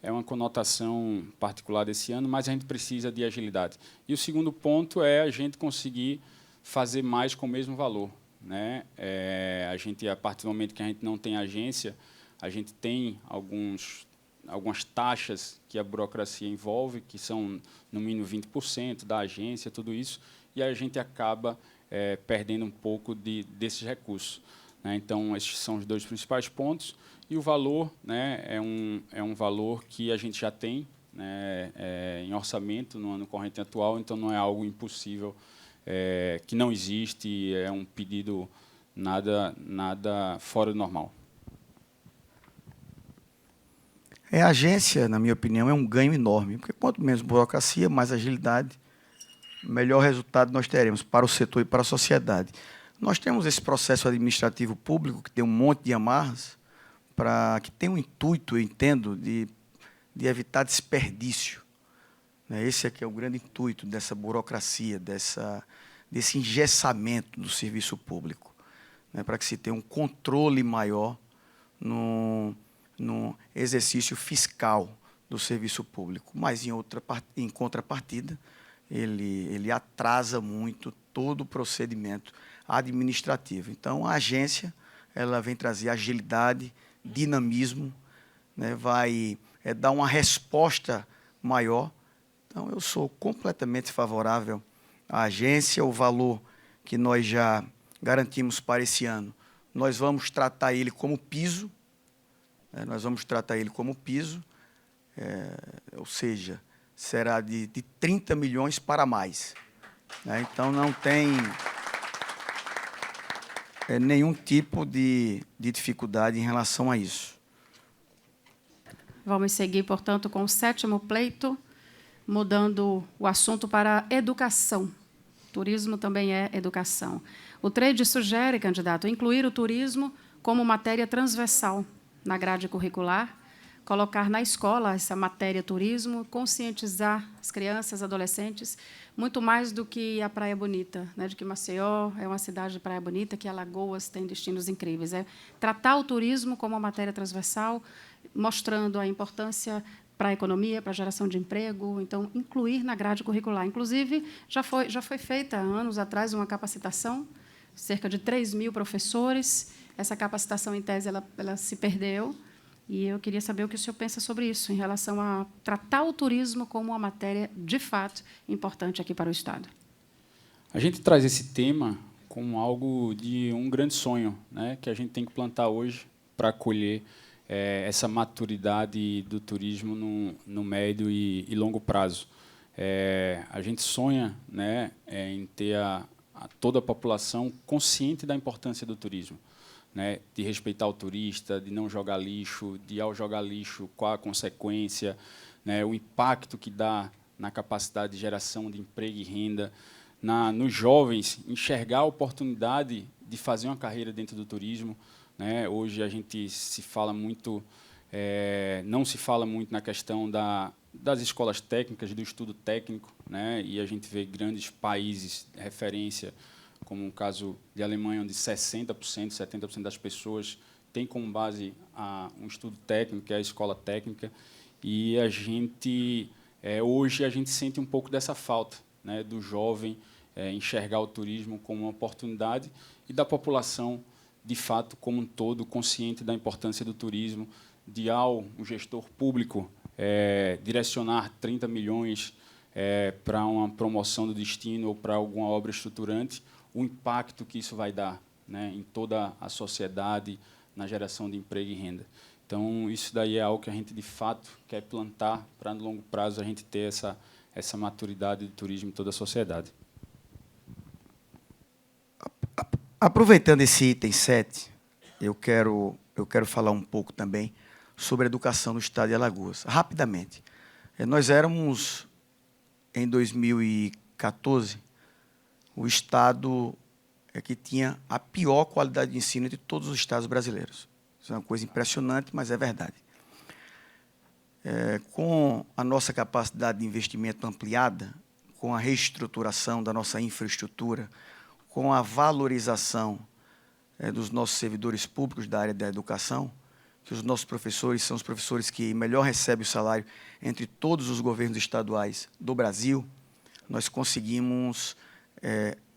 Speaker 2: é uma conotação particular desse ano, mas a gente precisa de agilidade. E o segundo ponto é a gente conseguir fazer mais com o mesmo valor, né? A gente, a partir do momento que a gente não tem agência, a gente tem algumas taxas que a burocracia envolve, que são no mínimo 20% da agência, tudo isso, e a gente acaba perdendo um pouco desses recursos. Então, esses são os 2 principais pontos. E o valor, né, é um valor que a gente já tem, né, em orçamento no ano corrente atual, então não é algo impossível, que não existe, é um pedido nada fora do normal.
Speaker 3: A agência, na minha opinião, é um ganho enorme, porque quanto menos burocracia, mais agilidade, melhor resultado nós teremos para o setor e para a sociedade. Nós temos esse processo administrativo público, que tem um monte de amarras, que tem um intuito, eu entendo, de evitar desperdício. Esse aqui é o grande intuito dessa burocracia, desse engessamento do serviço público, para que se tenha um controle maior no exercício fiscal do serviço público. Mas, em contrapartida, ele atrasa muito todo o procedimento administrativo. Então, a agência ela vem trazer agilidade, dinamismo, vai dar uma resposta maior. Então, eu sou completamente favorável à agência. O valor que nós já garantimos para esse ano, nós vamos tratar ele como piso, ou seja, será de 30 milhões para mais. Então, não tem nenhum tipo de dificuldade em relação a isso.
Speaker 1: Vamos seguir, portanto, com o 7º pleito, mudando o assunto para educação. Turismo também é educação. O TRED sugere, candidato, incluir o turismo como matéria transversal na grade curricular, colocar na escola essa matéria turismo, conscientizar as crianças, adolescentes, muito mais do que a Praia Bonita, de que Maceió é uma cidade de praia bonita, que Alagoas tem destinos incríveis. Tratar o turismo como uma matéria transversal, mostrando a importância para a economia, para a geração de emprego, então, incluir na grade curricular. Inclusive, já foi feita, anos atrás, uma capacitação, cerca de 3.000 professores. Essa capacitação, em tese, ela se perdeu, e eu queria saber o que o senhor pensa sobre isso, em relação a tratar o turismo como uma matéria, de fato, importante aqui para o Estado.
Speaker 2: A gente traz esse tema como algo de um grande sonho, que a gente tem que plantar hoje para colher essa maturidade do turismo no médio e longo prazo. A gente sonha em ter toda a população consciente da importância do turismo, de respeitar o turista, de não jogar lixo, de, ao jogar lixo, qual a consequência, o impacto que dá na capacidade de geração de emprego e renda, nos jovens, enxergar a oportunidade de fazer uma carreira dentro do turismo. Hoje a gente se fala muito, não se fala muito na questão das escolas técnicas, do estudo técnico, e a gente vê grandes países de referência, como o caso de Alemanha, onde 60%, 70% das pessoas têm como base um estudo técnico, que é a escola técnica, e hoje a gente sente um pouco dessa falta, do jovem enxergar o turismo como uma oportunidade e da população, de fato, como um todo, consciente da importância do turismo, de, ao gestor público direcionar 30 milhões para uma promoção do destino ou para alguma obra estruturante, o impacto que isso vai dar em toda a sociedade, na geração de emprego e renda. Então, isso daí é algo que a gente, de fato, quer plantar para, no longo prazo, a gente ter essa maturidade do turismo em toda a sociedade.
Speaker 3: Aproveitando esse item 7, eu quero falar um pouco também sobre a educação no Estado de Alagoas. Rapidamente. Nós éramos, em 2014, o Estado que tinha a pior qualidade de ensino de todos os estados brasileiros. Isso é uma coisa impressionante, mas é verdade. Com a nossa capacidade de investimento ampliada, com a reestruturação da nossa infraestrutura, com a valorização dos nossos servidores públicos da área da educação, que os nossos professores são os professores que melhor recebem o salário entre todos os governos estaduais do Brasil, nós conseguimos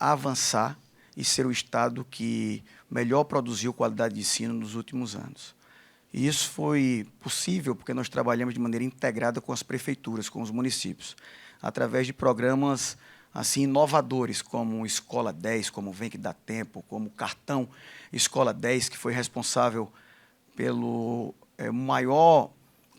Speaker 3: avançar e ser o Estado que melhor produziu qualidade de ensino nos últimos anos. E isso foi possível porque nós trabalhamos de maneira integrada com as prefeituras, com os municípios, através de programas assim, inovadores, como Escola 10, como Vem Que Dá Tempo, como Cartão Escola 10, que foi responsável pelo maior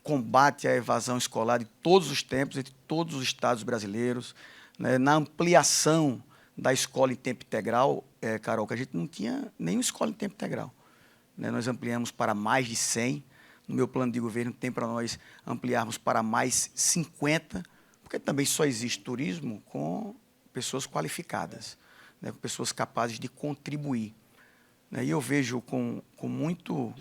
Speaker 3: combate à evasão escolar de todos os tempos, entre todos os estados brasileiros, na ampliação da escola em tempo integral, Carol, que a gente não tinha nenhuma escola em tempo integral. Nós ampliamos para mais de 100, no meu plano de governo, tem para nós ampliarmos para mais 50, porque também só existe turismo com pessoas qualificadas, né, com pessoas capazes de contribuir. Né, e eu vejo com muito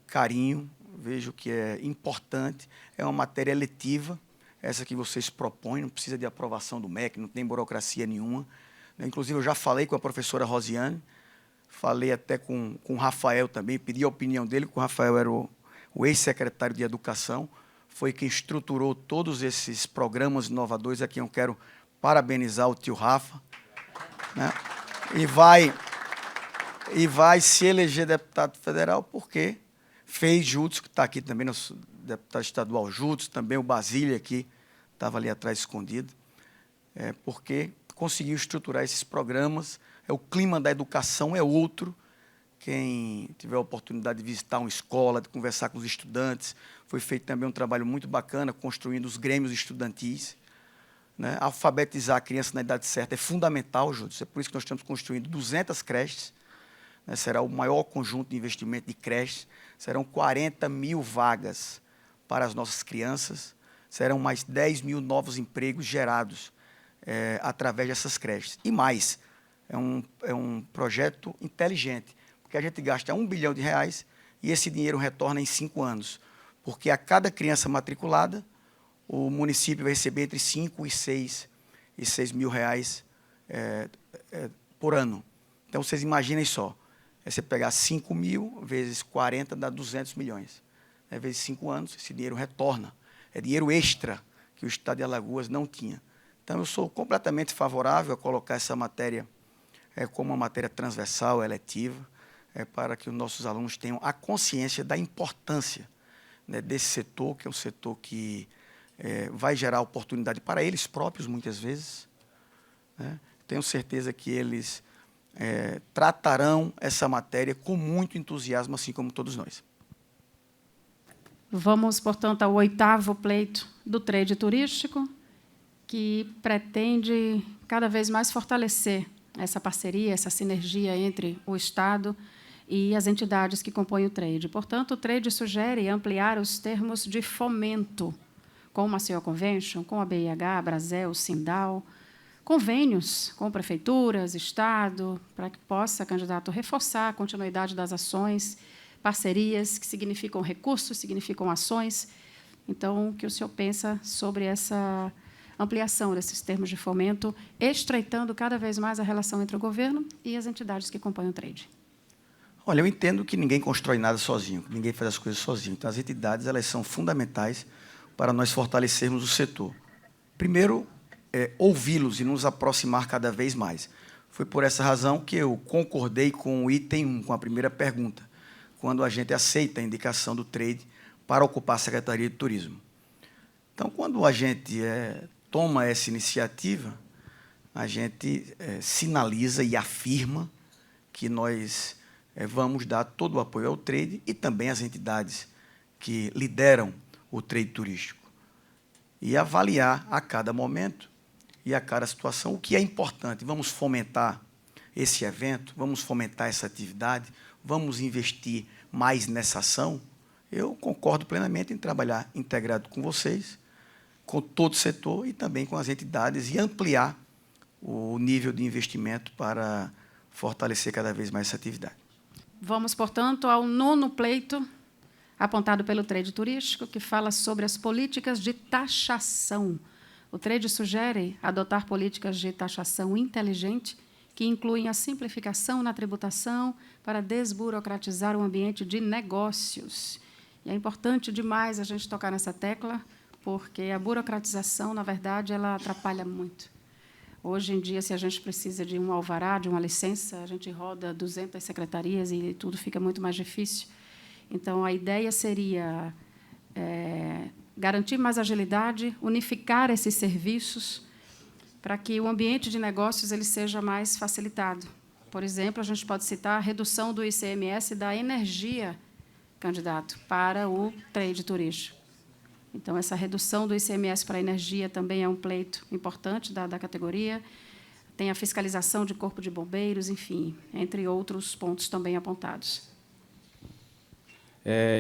Speaker 3: carinho, vejo que é importante, é uma matéria eletiva, essa que vocês propõem, não precisa de aprovação do MEC, não tem burocracia nenhuma. Inclusive, eu já falei com a professora Rosiane, falei até com o Rafael também, pedi a opinião dele, porque o Rafael era o ex-secretário de Educação, foi quem estruturou todos esses programas inovadores, a quem eu quero parabenizar o tio Rafa, né? E vai se eleger deputado federal porque fez Júdice, que está aqui também, nosso deputado estadual Júdice, também o Basílio aqui, estava ali atrás escondido, porque conseguiu estruturar esses programas. O clima da educação é outro. Quem tiver a oportunidade de visitar uma escola, de conversar com os estudantes, foi feito também um trabalho muito bacana, construindo os grêmios estudantis. Né? Alfabetizar a criança na idade certa é fundamental, Júdice. É por isso que nós estamos construindo 200 creches. Né? Será o maior conjunto de investimento de creches. Serão 40 mil vagas para as nossas crianças. Serão mais 10 mil novos empregos gerados através dessas creches. E mais, é um projeto inteligente, porque a gente gasta R$1 bilhão e esse dinheiro retorna em 5 anos. Porque a cada criança matriculada, o município vai receber entre 5 e 6 mil reais por ano. Então, vocês imaginem só, você pegar 5 mil vezes 40 dá 200 milhões. Vezes 5 anos, esse dinheiro retorna. É dinheiro extra que o Estado de Alagoas não tinha. Então, eu sou completamente favorável a colocar essa matéria como uma matéria transversal, eletiva, para que os nossos alunos tenham a consciência da importância, né, desse setor, que é um setor que vai gerar oportunidade para eles próprios, muitas vezes. Né? Tenho certeza que eles tratarão essa matéria com muito entusiasmo, assim como todos nós.
Speaker 1: Vamos, portanto, ao 8º pleito do trade turístico, que pretende cada vez mais fortalecer essa parceria, essa sinergia entre o Estado e as entidades que compõem o trade. Portanto, o trade sugere ampliar os termos de fomento com o Maceió Convention, com a BIH, a Brasel, o Sindal, convênios com prefeituras, Estado, para que possa, candidato, reforçar a continuidade das ações, parcerias que significam recursos, significam ações. Então, o que o senhor pensa sobre essa ampliação desses termos de fomento, estreitando cada vez mais a relação entre o governo e as entidades que compõem o trade?
Speaker 3: Olha, eu entendo que ninguém constrói nada sozinho, que ninguém faz as coisas sozinho. Então, as entidades elas são fundamentais para nós fortalecermos o setor. Primeiro, ouvi-los e nos aproximar cada vez mais. Foi por essa razão que eu concordei com o item 1, com a primeira pergunta, quando a gente aceita a indicação do trade para ocupar a Secretaria de Turismo. Então, quando a gente toma essa iniciativa, a gente sinaliza e afirma que nós vamos dar todo o apoio ao trade e também às entidades que lideram o trade turístico. E avaliar a cada momento e a cada situação o que é importante. Vamos fomentar esse evento, vamos fomentar essa atividade, vamos investir mais nessa ação. Eu concordo plenamente em trabalhar integrado com vocês, com todo o setor e também com as entidades e ampliar o nível de investimento para fortalecer cada vez mais essa atividade.
Speaker 1: Vamos, portanto, ao 9º pleito, apontado pelo trade turístico, que fala sobre as políticas de taxação. O trade sugere adotar políticas de taxação inteligente, que incluem a simplificação na tributação para desburocratizar o ambiente de negócios. E é importante demais a gente tocar nessa tecla, porque a burocratização, na verdade, ela atrapalha muito. Hoje em dia, se a gente precisa de um alvará, de uma licença, a gente roda 200 secretarias e tudo fica muito mais difícil. Então, a ideia seria garantir mais agilidade, unificar esses serviços para que o ambiente de negócios ele seja mais facilitado. Por exemplo, a gente pode citar a redução do ICMS da energia, candidato, para o trade turístico. Então, essa redução do ICMS para a energia também é um pleito importante da categoria. Tem a fiscalização de corpo de bombeiros, enfim, entre outros pontos também apontados.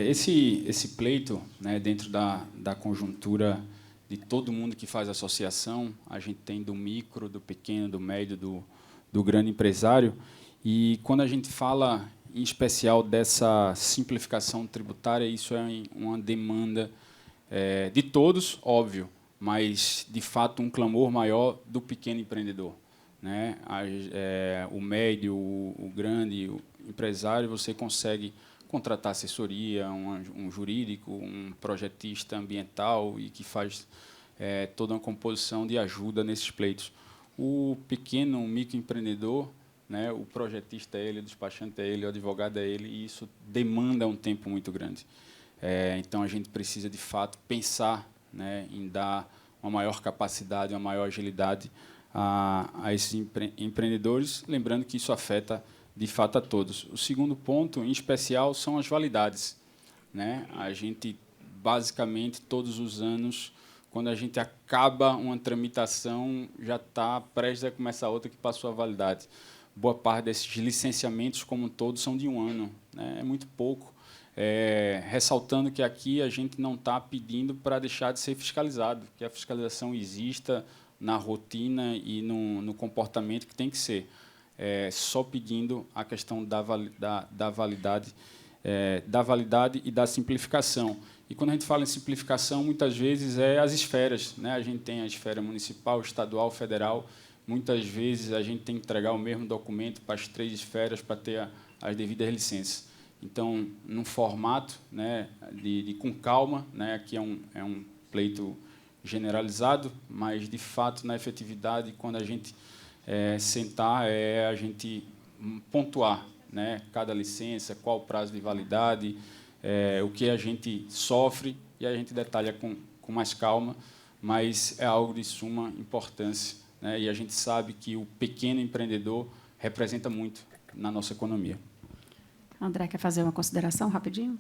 Speaker 2: Esse pleito, né, dentro da conjuntura de todo mundo que faz associação, a gente tem do micro, do pequeno, do médio, do grande empresário, e quando a gente fala, em especial, dessa simplificação tributária, isso é uma demanda de todos, óbvio, mas, de fato, um clamor maior do pequeno empreendedor, né? O médio, o grande o empresário, você consegue contratar assessoria, um jurídico, um projetista ambiental e que faz toda uma composição de ajuda nesses pleitos. O pequeno, o microempreendedor, né, o projetista é ele, o despachante é ele, o advogado é ele, e isso demanda um tempo muito grande. Então, a gente precisa, de fato, pensar, né, em dar uma maior capacidade, uma maior agilidade a esses empreendedores, lembrando que isso afeta, de fato, a todos. O segundo ponto, em especial, são as validades, né? A gente, basicamente, todos os anos, quando a gente acaba uma tramitação, já está prestes a começar outra que passou a validade. Boa parte desses licenciamentos, como um todo, são de 1 ano, né? É muito pouco. Ressaltando que aqui a gente não está pedindo para deixar de ser fiscalizado, que a fiscalização exista na rotina e no comportamento que tem que ser. Só pedindo a questão da validade e da simplificação. E, quando a gente fala em simplificação, muitas vezes as esferas, né? A gente tem a esfera municipal, estadual, federal. Muitas vezes a gente tem que entregar o mesmo documento para as 3 esferas para ter as devidas licenças. Então, num formato, né, com calma, né? Aqui é um pleito generalizado, mas, de fato, na efetividade, quando a gente sentar, a gente pontuar, né, cada licença, qual o prazo de validade, o que a gente sofre, e a gente detalha com mais calma, mas é algo de suma importância, né, e a gente sabe que o pequeno empreendedor representa muito na nossa economia.
Speaker 1: André, quer fazer uma consideração rapidinho?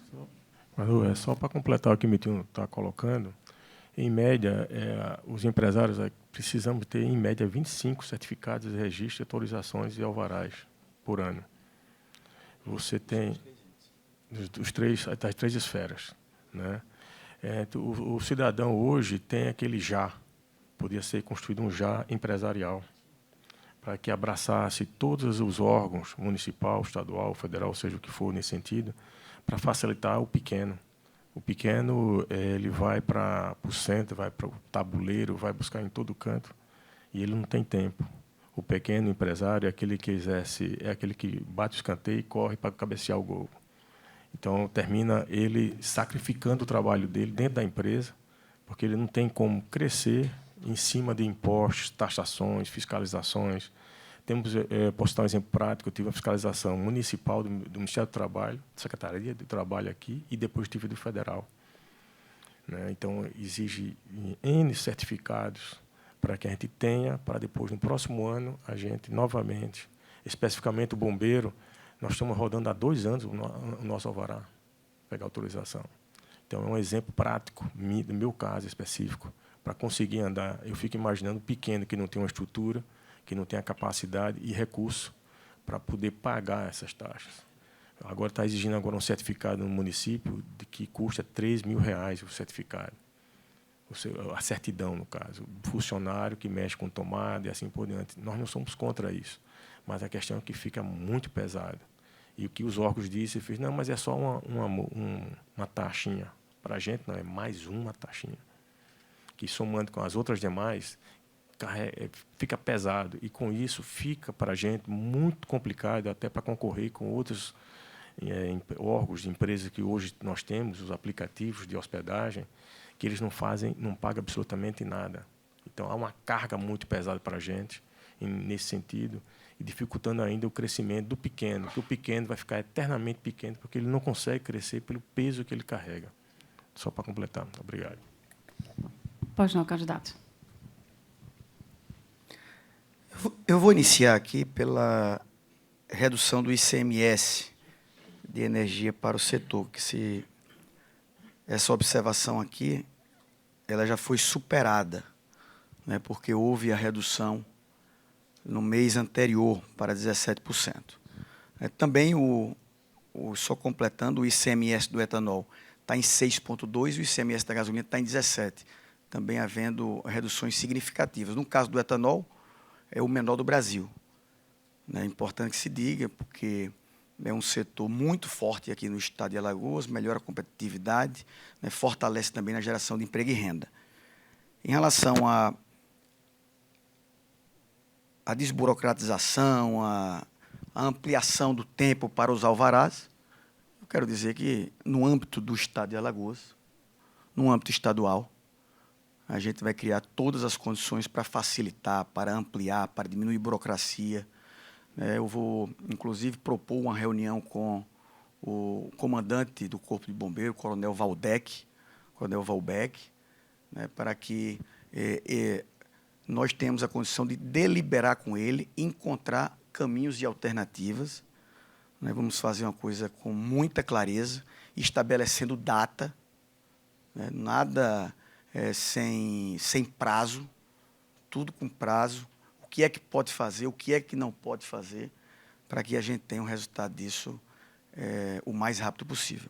Speaker 4: Manu, só para completar o que o Mitinho está colocando, em média, os empresários precisamos ter, em média, 25 certificados de registro, autorizações e alvarás por ano. Você tem das 3 esferas, né? O cidadão hoje tem aquele já, podia ser construído um já empresarial, para que abraçasse todos os órgãos, municipal, estadual, federal, seja o que for nesse sentido, para facilitar o pequeno. O pequeno ele vai para o centro, vai para o tabuleiro, vai buscar em todo canto, e ele não tem tempo. O pequeno empresário é aquele que exerce, é aquele que bate o escanteio e corre para cabecear o gol. Então, termina ele sacrificando o trabalho dele dentro da empresa, porque ele não tem como crescer em cima de impostos, taxações, fiscalizações. Posso dar um exemplo prático, eu tive uma fiscalização municipal do Ministério do Trabalho, Secretaria de Trabalho aqui, e depois tive do Federal, né? Então, exige N certificados para que a gente tenha, para depois, no próximo ano, a gente, novamente, especificamente o bombeiro, nós estamos rodando há 2 anos o nosso alvará, pegar autorização. Então, é um exemplo prático, do meu caso específico, para conseguir andar. Eu fico imaginando o pequeno que não tem uma estrutura, que não tem a capacidade e recurso para poder pagar essas taxas. Agora está exigindo um certificado no município de que custa R$3.000 o certificado. A certidão, no caso. O funcionário que mexe com tomada e assim por diante. Nós não somos contra isso, mas a questão é que fica muito pesado. E o que os órgãos disseram, não, mas é só uma taxinha. Para a gente, não, é mais uma taxinha. Que, somando com as outras demais, fica pesado, e com isso fica para a gente muito complicado até para concorrer com outros órgãos de empresas que hoje nós temos, os aplicativos de hospedagem, que eles não pagam absolutamente nada. Então, há uma carga muito pesada para a gente nesse sentido, e dificultando ainda o crescimento do pequeno, que o pequeno vai ficar eternamente pequeno, porque ele não consegue crescer pelo peso que ele carrega. Só para completar. Obrigado.
Speaker 1: Pois não, candidato.
Speaker 3: Eu vou iniciar aqui pela redução do ICMS de energia para o setor, que essa observação aqui ela já foi superada, né, porque houve a redução no mês anterior para 17%. Também o só completando, o ICMS do etanol está em 6,2% e o ICMS da gasolina está em 17%, também havendo reduções significativas. No caso do etanol, é o menor do Brasil. É importante que se diga, porque é um setor muito forte aqui no estado de Alagoas, melhora a competitividade, né, fortalece também na geração de emprego e renda. Em relação à desburocratização, a ampliação do tempo para os alvarás, eu quero dizer que, no âmbito do estado de Alagoas, no âmbito estadual, a gente vai criar todas as condições para facilitar, para ampliar, para diminuir burocracia. Eu vou, inclusive, propor uma reunião com o comandante do Corpo de Bombeiro, o Coronel Valbeck, né, para que nós tenhamos a condição de deliberar com ele, encontrar caminhos e alternativas. Nós vamos fazer uma coisa com muita clareza, estabelecendo data, né, nada sem prazo, tudo com prazo, o que é que pode fazer, o que é que não pode fazer, para que a gente tenha um resultado disso o mais rápido possível.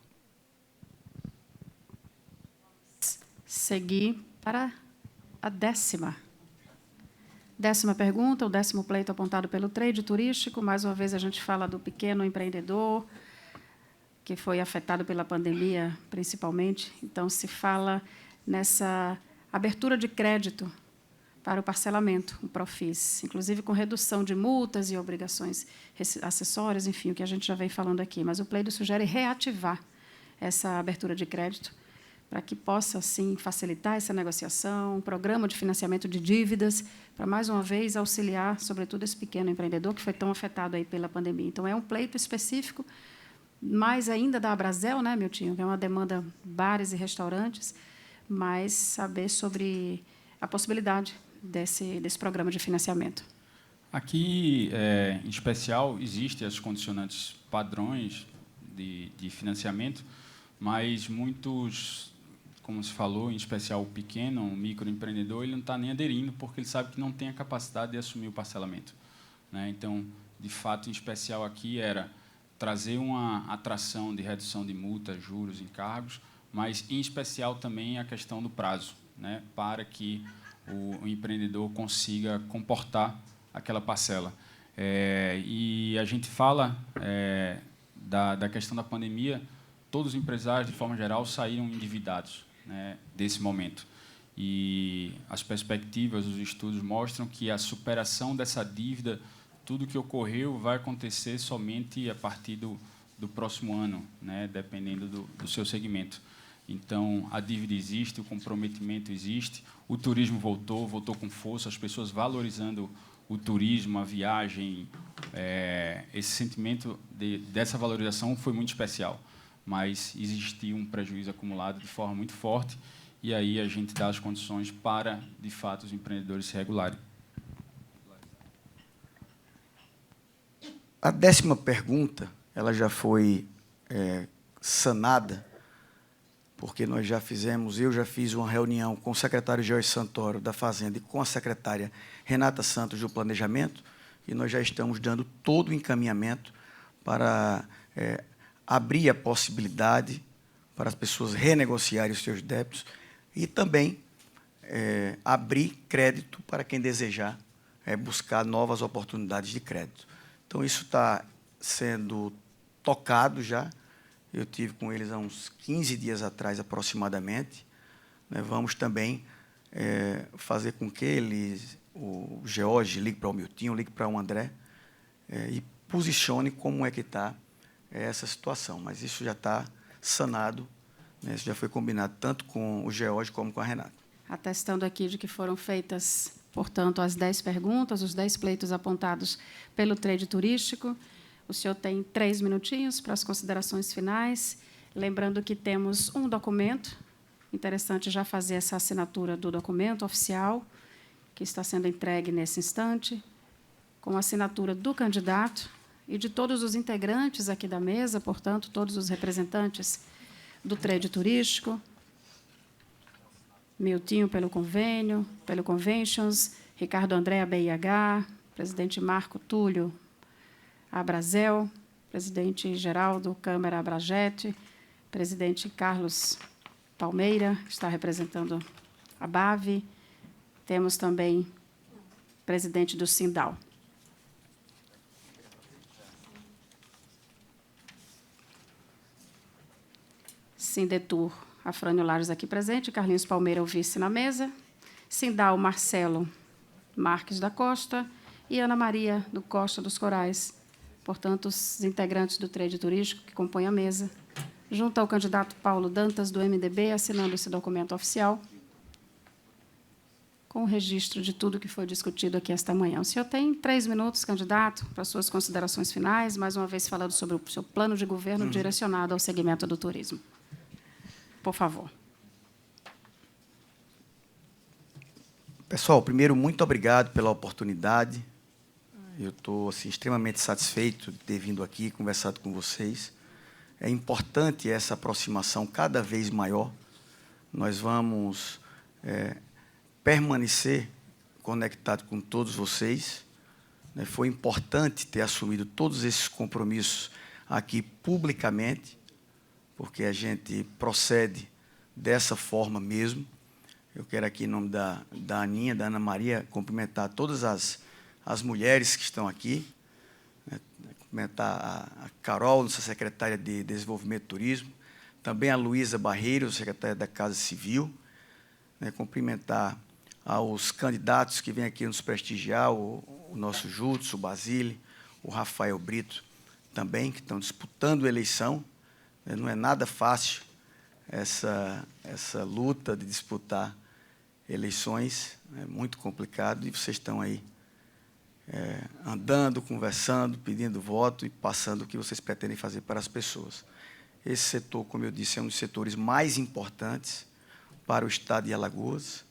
Speaker 1: Seguir para a 10ª pergunta, o 10º pleito apontado pelo trade turístico. Mais uma vez, a gente fala do pequeno empreendedor, que foi afetado pela pandemia, principalmente. Então, se fala nessa abertura de crédito para o parcelamento, o Profis, inclusive com redução de multas e obrigações acessórias, enfim, o que a gente já vem falando aqui. Mas o pleito sugere reativar essa abertura de crédito para que possa, assim, facilitar essa negociação, um programa de financiamento de dívidas, para, mais uma vez, auxiliar, sobretudo, esse pequeno empreendedor que foi tão afetado aí pela pandemia. Então, é um pleito específico, mais ainda da Abrazel, né, Miltinho, que é uma demanda bares e restaurantes, mas saber sobre a possibilidade desse programa de financiamento.
Speaker 2: Aqui, em especial, existem as condicionantes padrões de financiamento, mas muitos, como se falou, em especial o pequeno, o microempreendedor, ele não está nem aderindo porque ele sabe que não tem a capacidade de assumir o parcelamento, né? Então, de fato, em especial aqui era trazer uma atração de redução de multas, juros, encargos, mas, em especial, também a questão do prazo, né, para que o empreendedor consiga comportar aquela parcela. E a gente fala da questão da pandemia, todos os empresários, de forma geral, saíram endividados, né, desse momento. E as perspectivas, os estudos mostram que a superação dessa dívida, tudo que ocorreu, vai acontecer somente a partir do próximo ano, né, dependendo do seu segmento. Então, a dívida existe, o comprometimento existe, o turismo voltou com força, as pessoas valorizando o turismo, a viagem. Esse sentimento dessa valorização foi muito especial, mas existiu um prejuízo acumulado de forma muito forte, e aí a gente dá as condições para, de fato, os empreendedores se regularem.
Speaker 3: A 10ª pergunta, ela já foi sanada, porque nós já fizemos, eu já fiz uma reunião com o secretário Jorge Santoro da Fazenda e com a secretária Renata Santos do Planejamento, e nós já estamos dando todo o encaminhamento para abrir a possibilidade para as pessoas renegociarem os seus débitos e também abrir crédito para quem desejar buscar novas oportunidades de crédito. Então, isso está sendo tocado já. Eu tive com eles há uns 15 dias atrás, aproximadamente. Vamos também fazer com que eles, o George, ligue para o Miltinho, ligue para o André, e posicione como é que está essa situação. Mas isso já está sanado, né? Isso já foi combinado tanto com o George como com a Renata.
Speaker 1: Atestando aqui de que foram feitas, portanto, as 10 perguntas, os 10 pleitos apontados pelo trade turístico. O senhor tem 3 minutinhos para as considerações finais. Lembrando que temos um documento, interessante já fazer essa assinatura do documento oficial, que está sendo entregue nesse instante, com a assinatura do candidato e de todos os integrantes aqui da mesa, portanto, todos os representantes do trade turístico, Miltinho pelo convênio, pelo Conventions, Ricardo André, BIH, presidente Marco Túlio, Abrazel, presidente Geraldo Câmara Abrajete, presidente Carlos Palmeira, que está representando a BAV. Temos também o presidente do Sindal. Sindetur, Afrânio Lares aqui presente, Carlinhos Palmeira, o vice na mesa, Sindal, Marcelo Marques da Costa e Ana Maria do Costa dos Corais, portanto, os integrantes do trade turístico que compõem a mesa, junto ao candidato Paulo Dantas, do MDB, assinando esse documento oficial, com o registro de tudo que foi discutido aqui esta manhã. O senhor tem 3 minutos, candidato, para suas considerações finais, mais uma vez falando sobre o seu plano de governo direcionado ao segmento do turismo. Por favor.
Speaker 3: Pessoal, primeiro, muito obrigado pela oportunidade. Eu estou assim, extremamente satisfeito de ter vindo aqui e conversado com vocês. É importante essa aproximação cada vez maior. Nós vamos permanecer conectado com todos vocês. Foi importante ter assumido todos esses compromissos aqui publicamente, porque a gente procede dessa forma mesmo. Eu quero aqui, em nome da Aninha, da Ana Maria, cumprimentar todas as mulheres que estão aqui, cumprimentar a Carol, nossa secretária de Desenvolvimento e Turismo, também a Luísa Barreiro, secretária da Casa Civil, cumprimentar aos candidatos que vêm aqui nos prestigiar, o nosso Júdice, o Basile, o Rafael Brito, também, que estão disputando a eleição. Não é nada fácil essa luta de disputar eleições, é muito complicado, e vocês estão aí andando, conversando, pedindo voto e passando o que vocês pretendem fazer para as pessoas. Esse setor, como eu disse, é um dos setores mais importantes para o Estado de Alagoas,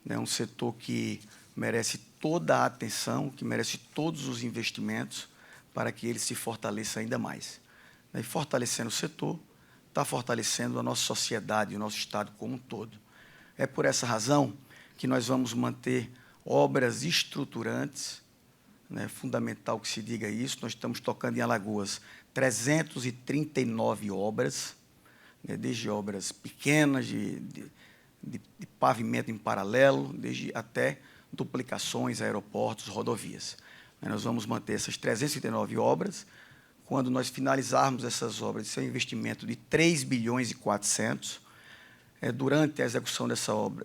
Speaker 3: é um setor que merece toda a atenção, que merece todos os investimentos para que ele se fortaleça ainda mais. E fortalecendo o setor, está fortalecendo a nossa sociedade, o nosso Estado como um todo. É por essa razão que nós vamos manter obras estruturantes, fundamental que se diga isso. Nós estamos tocando em Alagoas 339 obras, desde obras pequenas, de pavimento em paralelo, desde até duplicações, aeroportos, rodovias. Nós vamos manter essas 339 obras. Quando nós finalizarmos essas obras, isso é um investimento de 3 bilhões e 400. Durante a execução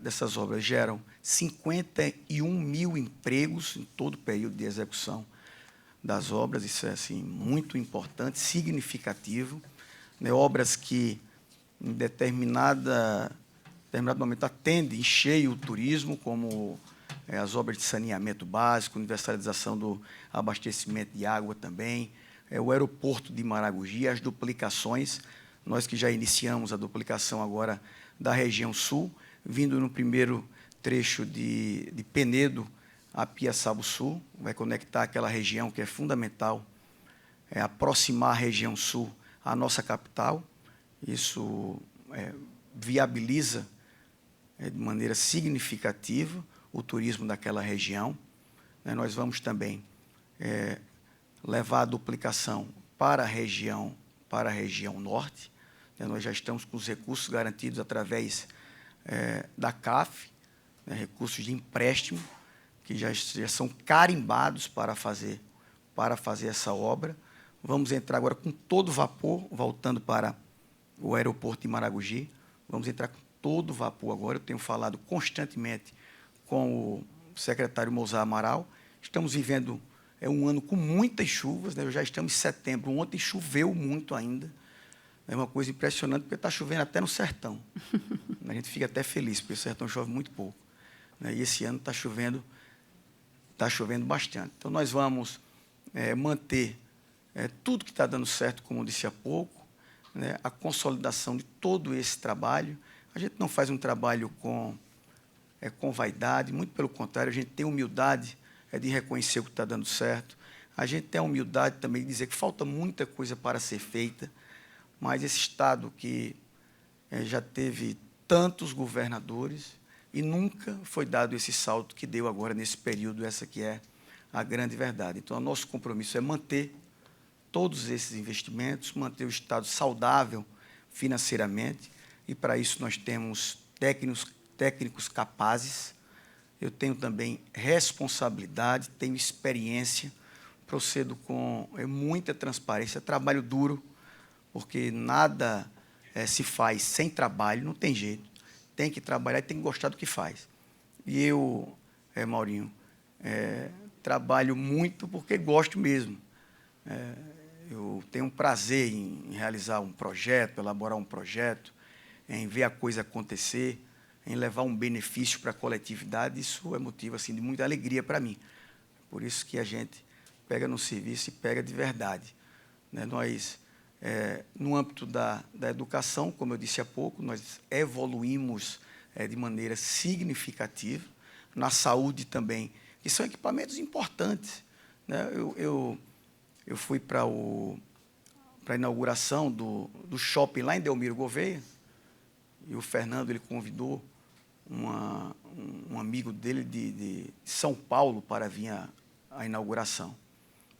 Speaker 3: dessas obras, geram 51 mil empregos em todo o período de execução das obras. Isso é assim, muito importante, significativo. Obras que, em determinado momento, atendem em cheio o turismo, como as obras de saneamento básico, universalização do abastecimento de água também, o aeroporto de Maragogi, as duplicações. Nós que já iniciamos a duplicação agora da região sul, vindo no primeiro trecho de Penedo a Piaçaba Sul, vai conectar aquela região que é fundamental, aproximar a região sul à nossa capital. Isso viabiliza de maneira significativa o turismo daquela região. Nós vamos também levar a duplicação para a região norte. Nós já estamos com os recursos garantidos através da CAF, recursos de empréstimo, que já são carimbados para fazer essa obra. Vamos entrar agora com todo vapor, voltando para o aeroporto de Maragogi. Vamos entrar com todo vapor agora. Eu tenho falado constantemente com o secretário Mozar Amaral. Estamos vivendo um ano com muitas chuvas, já estamos em setembro. Ontem choveu muito ainda. É uma coisa impressionante, porque está chovendo até no sertão. A gente fica até feliz, porque o sertão chove muito pouco. E esse ano está chovendo bastante. Então, nós vamos manter tudo que está dando certo, como eu disse há pouco, a consolidação de todo esse trabalho. A gente não faz um trabalho com vaidade, muito pelo contrário, a gente tem humildade de reconhecer o que está dando certo. A gente tem a humildade também de dizer que falta muita coisa para ser feita, mas esse Estado que já teve tantos governadores e nunca foi dado esse salto que deu agora nesse período, essa que é a grande verdade. Então, o nosso compromisso é manter todos esses investimentos, manter o Estado saudável financeiramente, e, para isso, nós temos técnicos capazes. Eu tenho também responsabilidade, tenho experiência, procedo com muita transparência, trabalho duro, porque nada se faz sem trabalho, não tem jeito. Tem que trabalhar e tem que gostar do que faz. E eu, Maurinho, trabalho muito porque gosto mesmo. Eu tenho um prazer em realizar um projeto, elaborar um projeto, em ver a coisa acontecer, em levar um benefício para a coletividade. Isso é motivo assim, de muita alegria para mim. Por isso que a gente pega no serviço e pega de verdade. Nós, no âmbito da educação, como eu disse há pouco, nós evoluímos de maneira significativa. Na saúde também, que são equipamentos importantes. Eu fui para a inauguração do shopping lá em Delmiro Gouveia, e o Fernando ele convidou um amigo dele de São Paulo para vir à inauguração.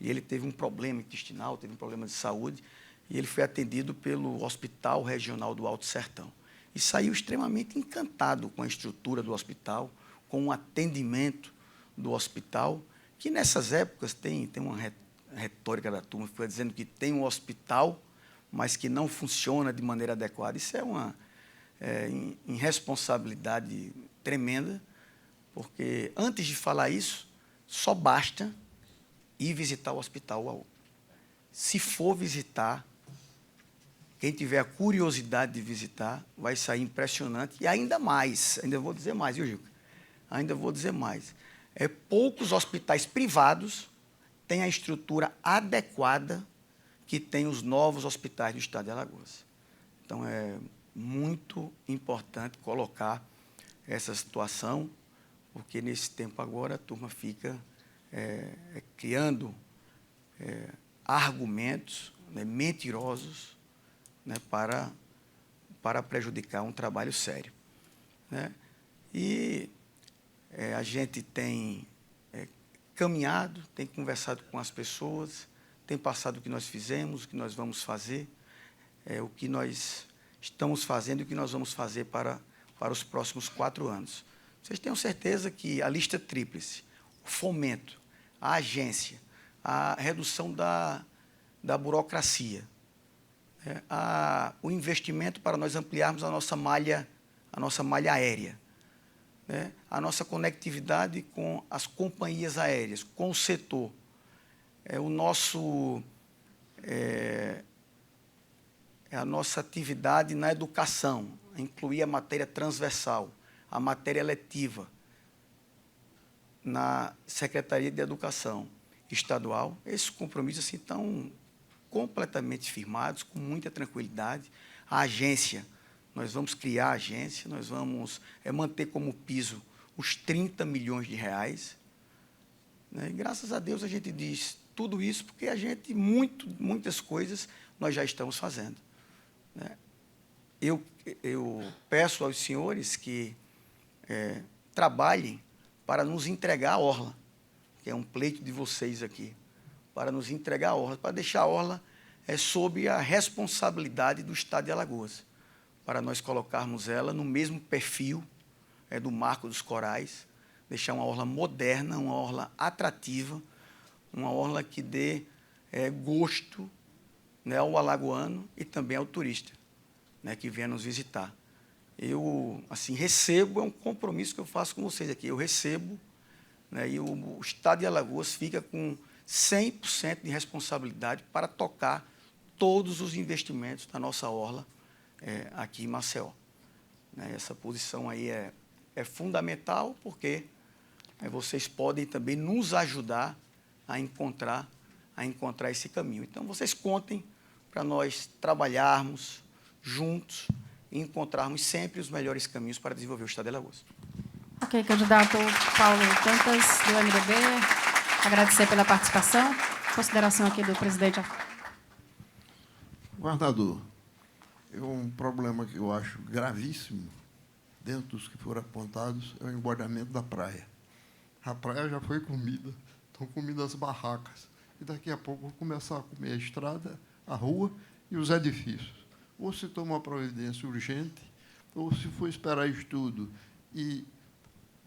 Speaker 3: E ele teve um problema intestinal, teve um problema de saúde, e ele foi atendido pelo Hospital Regional do Alto Sertão. E saiu extremamente encantado com a estrutura do hospital, com o atendimento do hospital, que nessas épocas tem uma retórica da turma, foi dizendo que tem um hospital, mas que não funciona de maneira adequada. Isso é uma irresponsabilidade tremenda, porque, antes de falar isso, só basta ir visitar o hospital. Se for visitar, quem tiver a curiosidade de visitar, vai sair impressionante. E ainda mais, ainda vou dizer mais, viu, Gilca? Ainda vou dizer mais. Poucos hospitais privados têm a estrutura adequada que tem os novos hospitais do estado de Alagoas. Então, é muito importante colocar essa situação, porque, nesse tempo agora, a turma fica criando argumentos mentirosos, para prejudicar um trabalho sério. E a gente tem caminhado, tem conversado com as pessoas, tem passado o que nós fizemos, o que nós vamos fazer, o que nós estamos fazendo e o que nós vamos fazer para os próximos 4 anos. Vocês tenham certeza que a lista tríplice, o fomento, a agência, a redução da burocracia, o investimento para nós ampliarmos a nossa malha aérea, a nossa conectividade com as companhias aéreas, com o setor, a nossa atividade na educação, incluir a matéria transversal, a matéria letiva, na Secretaria de Educação Estadual. Esses compromissos assim, estão completamente firmados, com muita tranquilidade. A agência, nós vamos criar a agência, nós vamos manter como piso os 30 milhões de reais. E, graças a Deus, a gente diz tudo isso porque a gente, muitas coisas, nós já estamos fazendo. Eu peço aos senhores que trabalhem para nos entregar a orla, que é um pleito de vocês aqui, para nos entregar a orla, para deixar a orla sob a responsabilidade do Estado de Alagoas, para nós colocarmos ela no mesmo perfil do Marco dos Corais, deixar uma orla moderna, uma orla atrativa, uma orla que dê gosto ao alagoano e também ao turista que venha nos visitar. Eu, assim, recebo, é um compromisso que eu faço com vocês aqui, eu recebo, e o Estado de Alagoas fica com 100% de responsabilidade para tocar todos os investimentos da nossa orla aqui em Maceió. Essa posição aí é fundamental, porque vocês podem também nos ajudar a encontrar esse caminho. Então, vocês contem para nós trabalharmos juntos e encontrarmos sempre os melhores caminhos para desenvolver o Estado de Alagoas.
Speaker 1: Ok, candidato Paulo Dantas, do MDB, agradecer pela participação. Consideração aqui do presidente.
Speaker 5: Governador, um problema que eu acho gravíssimo, dentro dos que foram apontados, é o engordamento da praia. A praia já foi comida, estão comidas as barracas. e daqui a pouco começar a comer a estrada, a rua e os edifícios. Ou se toma uma providência urgente, ou se for esperar estudo e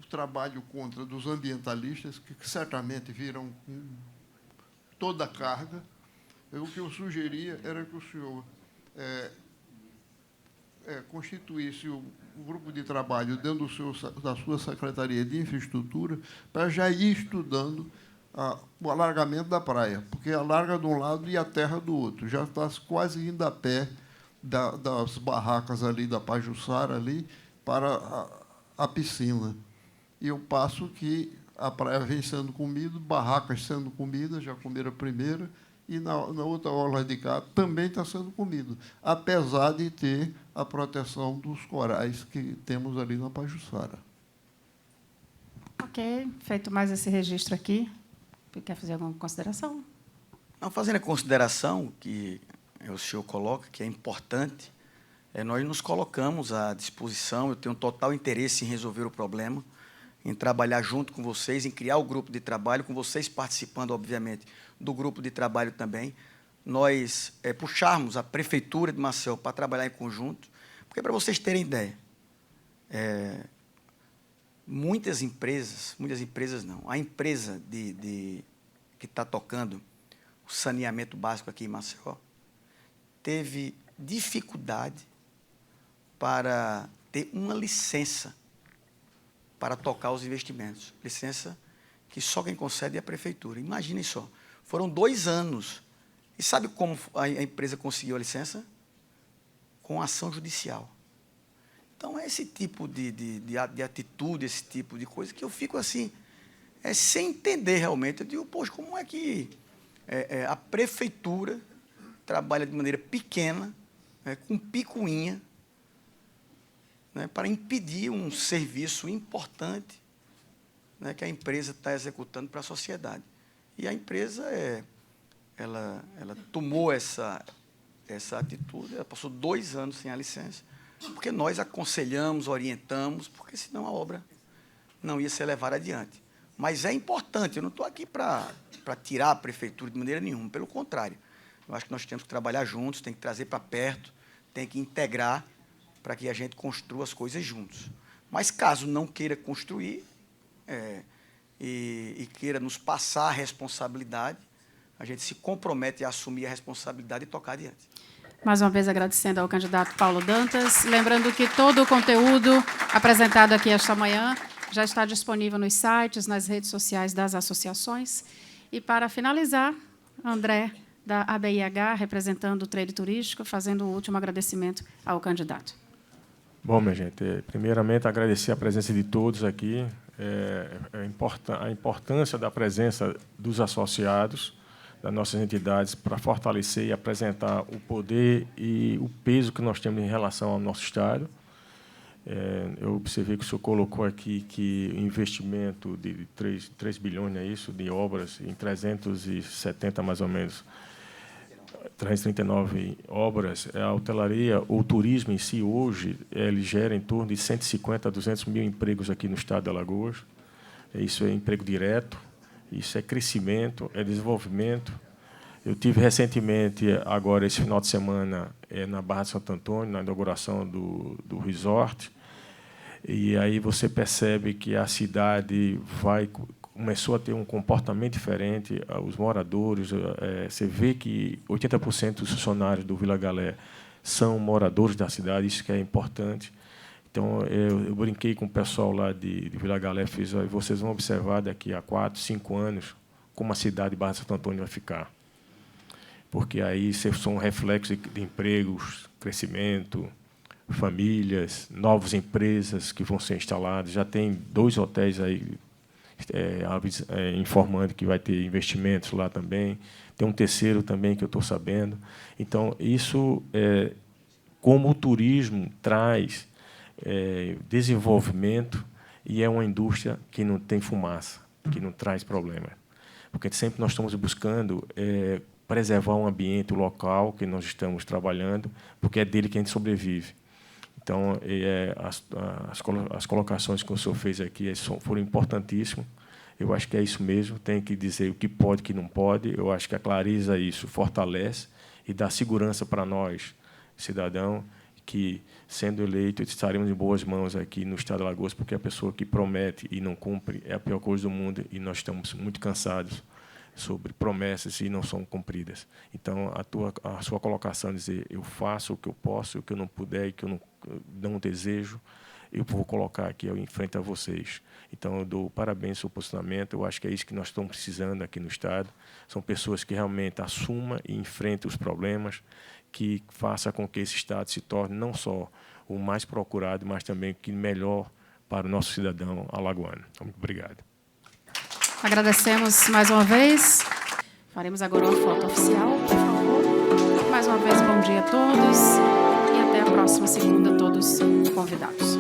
Speaker 5: o trabalho contra dos ambientalistas, que certamente viram com toda a carga, o que eu sugeria era que o senhor constituísse o grupo de trabalho dentro da sua Secretaria de Infraestrutura para já ir estudando o alargamento da praia, porque alarga de um lado e a terra do outro. Já está quase indo a pé das barracas ali da Pajuçara ali para a piscina. E eu passo que a praia vem sendo comida, barracas sendo comidas, já comeram a primeira, e na outra orla de cá também está sendo comido, apesar de ter a proteção dos corais que temos ali na Pajuçara.
Speaker 1: Ok, feito mais esse registro aqui. Quer fazer alguma consideração?
Speaker 3: Não, fazendo a consideração que o senhor coloca, que é importante, nós nos colocamos à disposição, eu tenho total interesse em resolver o problema, em trabalhar junto com vocês, em criar o grupo de trabalho, com vocês participando, obviamente, do grupo de trabalho também, nós puxarmos a Prefeitura de Maceió para trabalhar em conjunto, porque, para vocês terem ideia, muitas empresas não, a empresa que está tocando o saneamento básico aqui em Maceió, teve dificuldade para ter uma licença para tocar os investimentos. Licença que só quem concede é a Prefeitura. Imaginem só, foram 2 anos. E sabe como a empresa conseguiu a licença? Com ação judicial. Então, é esse tipo de atitude, esse tipo de coisa que eu fico assim, sem entender realmente. Eu digo, poxa, como é que a Prefeitura trabalha de maneira pequena, com picuinha, para impedir um serviço importante, que a empresa está executando para a sociedade. E a empresa ela tomou essa atitude, ela passou 2 anos sem a licença, porque nós aconselhamos, orientamos, porque senão a obra não ia ser levada adiante. Mas é importante, eu não estou aqui para tirar a Prefeitura de maneira nenhuma, pelo contrário. Eu acho que nós temos que trabalhar juntos, tem que trazer para perto, tem que integrar para que a gente construa as coisas juntos. Mas, caso não queira construir e queira nos passar a responsabilidade, a gente se compromete a assumir a responsabilidade e tocar adiante.
Speaker 1: Mais uma vez, agradecendo ao candidato Paulo Dantas. Lembrando que todo o conteúdo apresentado aqui esta manhã já está disponível nos sites, nas redes sociais das associações. E, para finalizar, André, da ABIH, representando o trade turístico, fazendo o último agradecimento ao candidato.
Speaker 4: Bom, minha gente, primeiramente, agradecer a presença de todos aqui, a importância da presença dos associados, das nossas entidades, para fortalecer e apresentar o poder e o peso que nós temos em relação ao nosso Estado. Eu observei que o senhor colocou aqui que o investimento de 3 bilhões, não é isso, de obras, em 370, mais ou menos, 339 obras, a hotelaria, o turismo em si, hoje, ele gera em torno de 150 a 200 mil empregos aqui no estado de Alagoas. Isso é emprego direto, isso é crescimento, é desenvolvimento. Eu tive recentemente, agora, esse final de semana, na Barra de Santo Antônio, na inauguração do resort, e aí você percebe que a cidade começou a ter um comportamento diferente, os moradores, você vê que 80% dos funcionários do Vila Galé são moradores da cidade, isso que é importante. Então, eu brinquei com o pessoal lá de Vila Galé, vocês vão observar daqui a 4, 5 anos como a cidade de Barra de Santo Antônio vai ficar. Porque aí são reflexos de empregos, crescimento, famílias, novas empresas que vão ser instaladas. Já tem 2 hotéis aí informando que vai ter investimentos lá também. Tem um terceiro também que eu estou sabendo. Então, isso, como o turismo traz desenvolvimento, e é uma indústria que não tem fumaça, que não traz problema. Porque sempre nós estamos buscando preservar um ambiente local que nós estamos trabalhando, porque é dele que a gente sobrevive. Então, as colocações que o senhor fez aqui foram importantíssimas. Eu acho que é isso mesmo, tem que dizer o que pode e o que não pode. Eu acho que a clareza isso fortalece e dá segurança para nós, cidadão, que, sendo eleito, estaremos em boas mãos aqui no Estado de Alagoas, porque a pessoa que promete e não cumpre é a pior coisa do mundo, e nós estamos muito cansados sobre promessas e não são cumpridas. Então, a sua colocação, dizer, eu faço o que eu posso, o que eu não puder e o que eu não desejo, eu vou colocar aqui em frente a vocês. Então, eu dou parabéns ao seu posicionamento. Eu acho que é isso que nós estamos precisando aqui no Estado. São pessoas que realmente assumam e enfrentem os problemas, que faça com que esse Estado se torne não só o mais procurado, mas também o melhor para o nosso cidadão alagoano. Muito obrigado.
Speaker 1: Agradecemos mais uma vez. Faremos agora uma foto oficial, por favor. Mais uma vez, bom dia a todos e até a próxima segunda, todos convidados.